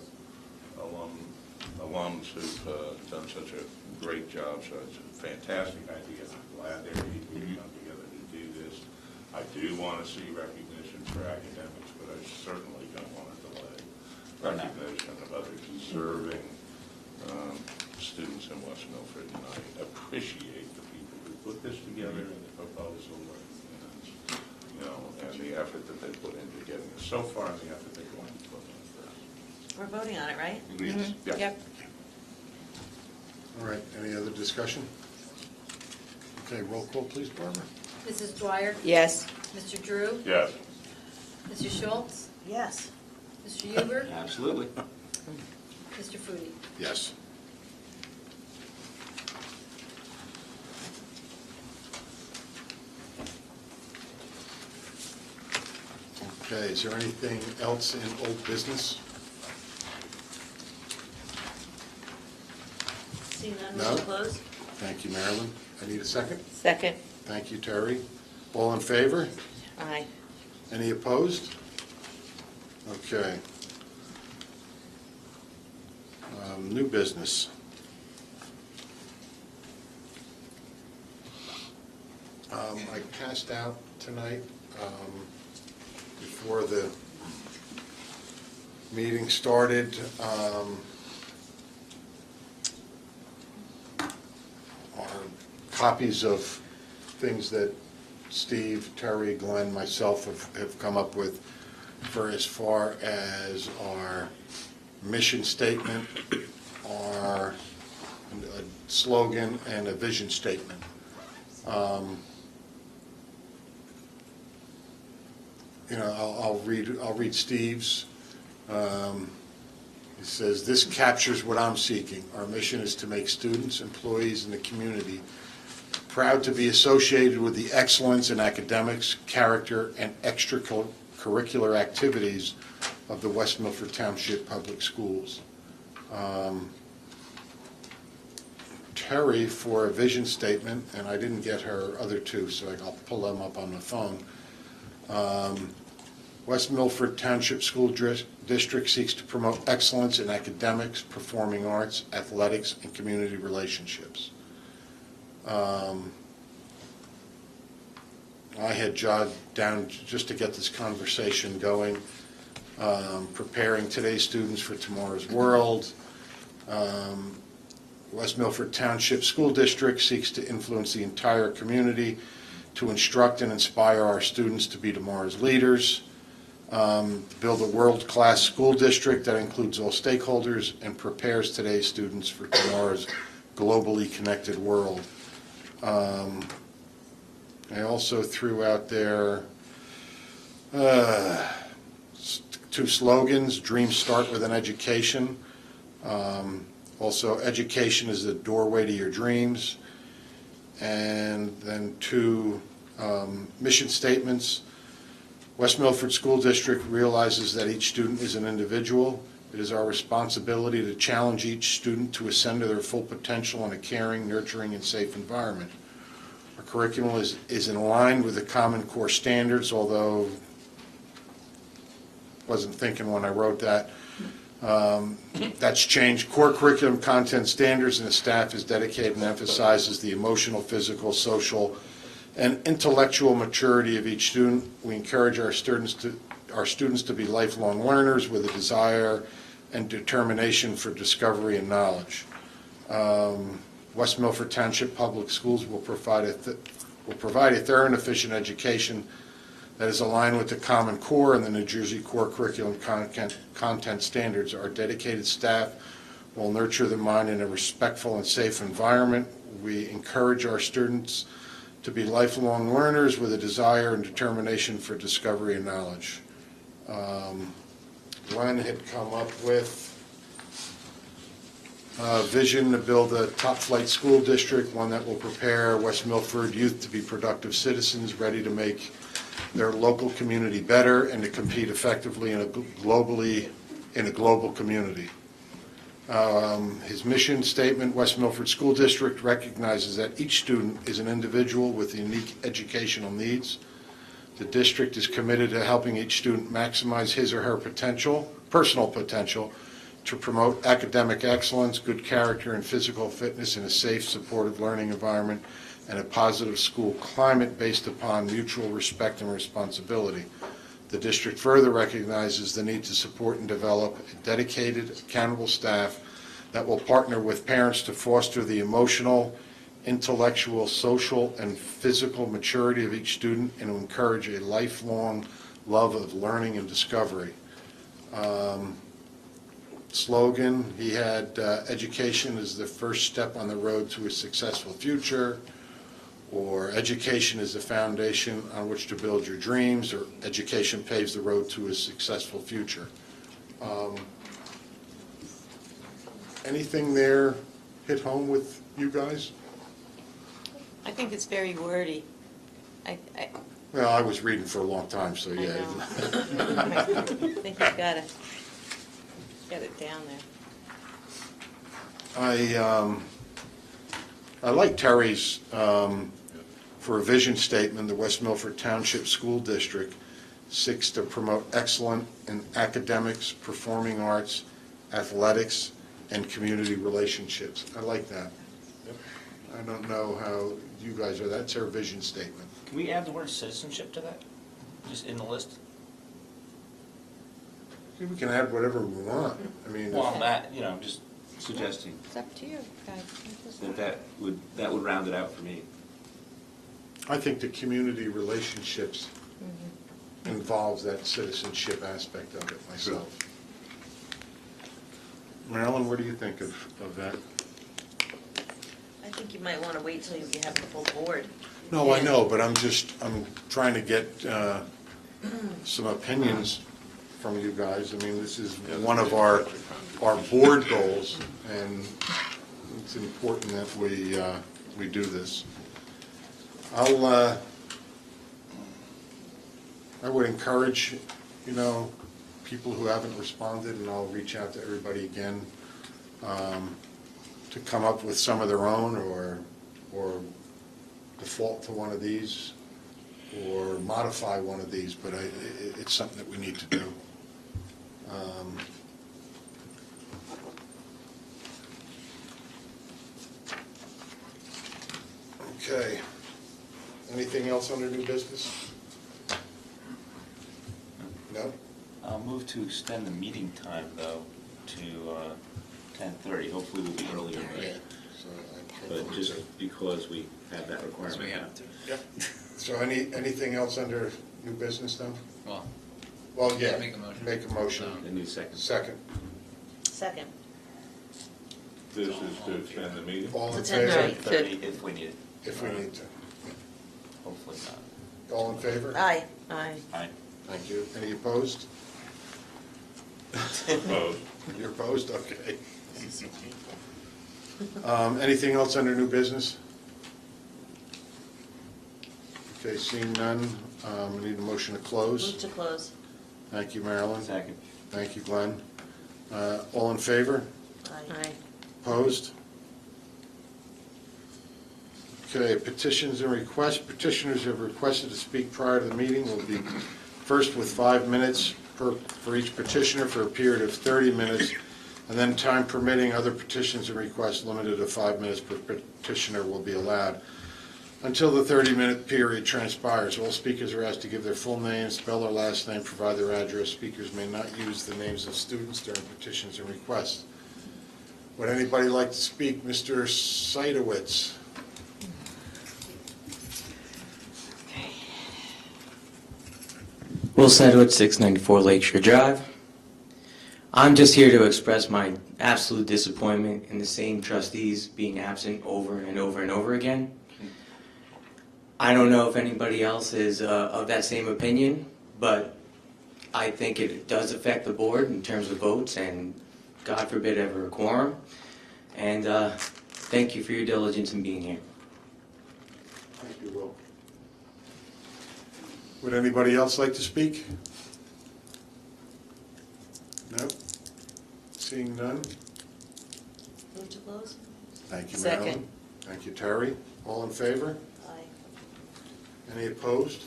alums who've done such a great job. So it's a fantastic idea. I'm glad they're able to come together to do this. I do want to see recognition for academics, but I certainly don't want to delay recognition of other deserving students in West Milford. And I appreciate the people who put this together and the proposal and the effort that they put into getting it so far and the effort they're going to put into this. We're voting on it, right? Agreed. Yeah. Yep. All right, any other discussion? Okay, roll call, please, Barbara. Mrs. Dwyer? Yes. Mr. Drew? Yes. Mr. Schultz? Yes. Mr. Huber? Absolutely. Mr. Foodie? Yes. Okay, is there anything else in old business? Seeing none, No. move to close? Thank you, Marilyn. I need a second. Second. Thank you, Terry. All in favor? Aye. Any opposed? Okay. New business. I passed out tonight, before the meeting started, are copies of things that Steve, Terry, Glenn, myself have come up with for as far as our mission statement, our slogan, and a vision statement. You know, I'll read Steve's. It says, "This captures what I'm seeking. Our mission is to make students, employees, and the community proud to be associated with the excellence in academics, character, and extracurricular activities of the West Milford Township Public Schools." Terry, for a vision statement, and I didn't get her other two, so I'll pull them up on the phone. West Milford Township School District seeks to promote excellence in academics, performing arts, athletics, and community relationships. I had jotted down, just to get this conversation going, preparing today's students for tomorrow's world. West Milford Township School District seeks to influence the entire community to instruct and inspire our students to be tomorrow's leaders. Build a world-class school district that includes all stakeholders and prepares today's students for tomorrow's globally connected world. I also threw out there two slogans: dreams start with an education. Also, education is the doorway to your dreams. And then two mission statements. West Milford School District realizes that each student is an individual. It is our responsibility to challenge each student to ascend to their full potential in a caring, nurturing, and safe environment. Our curriculum is in line with the Common Core standards, although wasn't thinking when I wrote that. That's changed. Core curriculum content standards, and the staff is dedicated and emphasizes the emotional, physical, social, and intellectual maturity of each student. We encourage our students to be lifelong learners with a desire and determination for discovery and knowledge. West Milford Township Public Schools will provide a thorough and efficient education that is aligned with the Common Core and the New Jersey Core Curriculum content standards. Our dedicated staff will nurture the mind in a respectful and safe environment. We encourage our students to be lifelong learners with a desire and determination for discovery and knowledge. Glenn had come up with a vision to build a top-flight school district, one that will prepare West Milford youth to be productive citizens, ready to make their local community better and to compete effectively in a global community. His mission statement: West Milford School District recognizes that each student is an individual with unique educational needs. The district is committed to helping each student maximize his or her personal potential, to promote academic excellence, good character, and physical fitness in a safe, supportive learning environment and a positive school climate based upon mutual respect and responsibility. The district further recognizes the need to support and develop a dedicated, accountable staff that will partner with parents to foster the emotional, intellectual, social, and physical maturity of each student and to encourage a lifelong love of learning and discovery. Slogan, he had education is the first step on the road to a successful future. or education is the foundation on which to build your dreams, or education paves the road to a successful future. Anything there hit home with you guys? I think it's very wordy. Well, I was reading for a long time, so yeah. I think you've got it down there. I like Terry's, for a vision statement, the West Milford Township School District seeks to promote excellence in academics, performing arts, athletics, and community relationships. I like that. I don't know how you guys are, that's our vision statement. Can we add the word citizenship to that, just in the list? We can add whatever we want. I mean, Well, that, I'm just suggesting It's up to you, guys. that would round it out for me. I think the community relationships involves that citizenship aspect of it myself. Marilyn, what do you think of that? I think you might want to wait till you have the full board. No, I know, but I'm trying to get some opinions from you guys. I mean, this is one of our board goals, and it's important that we do this. I would encourage, people who haven't responded, and I'll reach out to everybody again, to come up with some of their own, or default to one of these, or modify one of these, but it's something that we need to do. Okay. Anything else under new business? No? I'll move to extend the meeting time, though, to 10:30. Hopefully we'll be earlier, Yeah. but just because we have that requirement. So we have to. Yep. So anything else under new business then? Well, Yeah. Make a motion. Make a motion. I need a second. Second. Second. This is to extend the meeting? All in To favor? 10:30. 10:30 if we need it. If we need to. Hopefully not. All in favor? Aye. Aye. Aye. Thank you. Any opposed? Opposed? You're opposed? Okay. Anything else under new business? Okay, seeing none, we need a motion to close. Move to close. Thank you, Marilyn. Second. Thank you, Glenn. All in favor? Aye. Opposed? Okay, petitions and requests. Petitioners have requested to speak prior to the meeting. Will be first with 5 minutes for each petitioner for a period of 30 minutes, and then time permitting, other petitions and requests limited to 5 minutes per petitioner will be allowed until the 30-minute period transpires. All speakers are asked to give their full name, spell their last name, provide their address. Speakers may not use the names of students during petitions and requests. Would anybody like to speak? Mr. Seidowitz. Will Sedgwick, 694 Lakeshore Drive. I'm just here to express my absolute disappointment in the same trustees being absent over and over and over again. I don't know if anybody else is of that same opinion, but I think it does affect the board in terms of votes and, God forbid, ever a quorum. And thank you for your diligence in being here. Thank you, Will. Would anybody else like to speak? No? Seeing none? Move to close? Thank you, Marilyn. Second. Thank you, Terry. All in favor? Aye. Any opposed?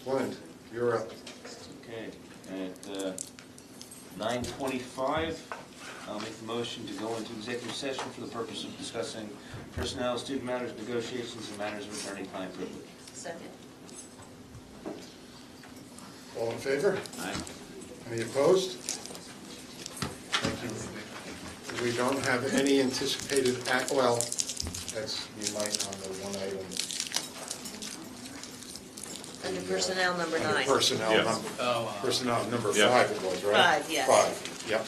Glenn, you're up. Okay, at 9:25, I'll make the motion to go into executive session for the purpose of discussing personnel, student matters, negotiations, and matters of attorney-client privilege. Second. All in favor? Aye. Any opposed? Thank you. We don't have any anticipated well, that's, you might on the one item. Under personnel number Under 9. personnel, Yeah. personnel number Yeah. 5 it was, right? 5, yes. 5, yep,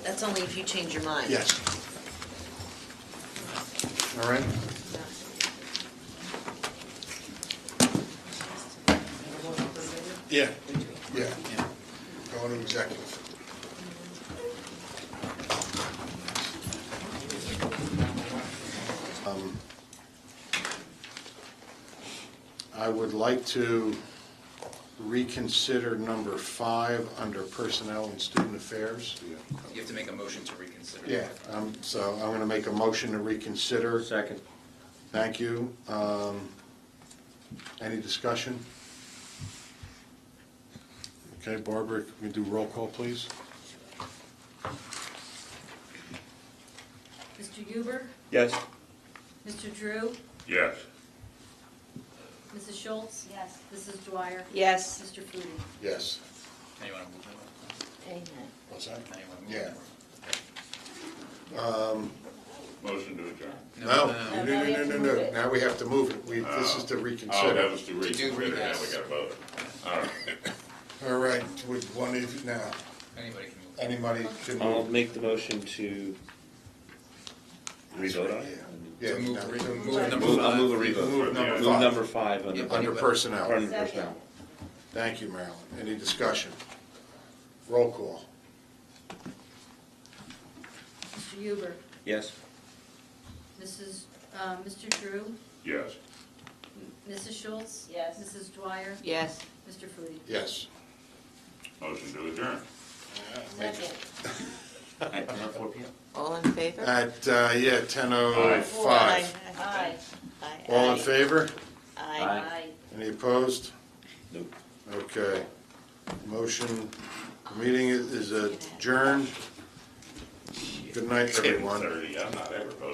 That's only if you change your mind. yes. All right? Yeah, yeah. Going to executive. I would like to reconsider number 5 under Personnel and Student Affairs. You have to make a motion to reconsider. Yeah, so I'm going to make a motion to reconsider. Second. Thank you. Any discussion? Okay, Barbara, can we do roll call, please? Mr. Huber? Yes. Mr. Drew? Yes. Mrs. Schultz? Yes. Mrs. Dwyer? Yes. Mr. Foodie? Yes. Anyone move it? Amen. What's that? Anyone move Yeah. it? Motion to adjourn. No. Now we have to move it. This is to Oh, that reconsider. was to reconsider, now we gotta vote. All right. All right, with one of, now, Anybody can move. anybody can I'll move. make the motion to revote on it. Yeah, To move now, the to move move- number Move, I'll five. move a revote. Move number Move 5. number 5 under. Yep. Under personnel. Under personnel. Thank you, Marilyn. Any discussion? Roll call. Mr. Huber? Yes. Mr. Drew? Yes. Mrs. Schultz? Yes. Mrs. Dwyer? Yes. Mr. Foodie? Yes. Motion to adjourn. Second. At 4 p.m. All in favor? At, 10:05. Aye. All in favor? Aye. Any opposed? Nope. Okay. Motion, the meeting is adjourned. Good night, everyone. 10:30, I'm not ever voting.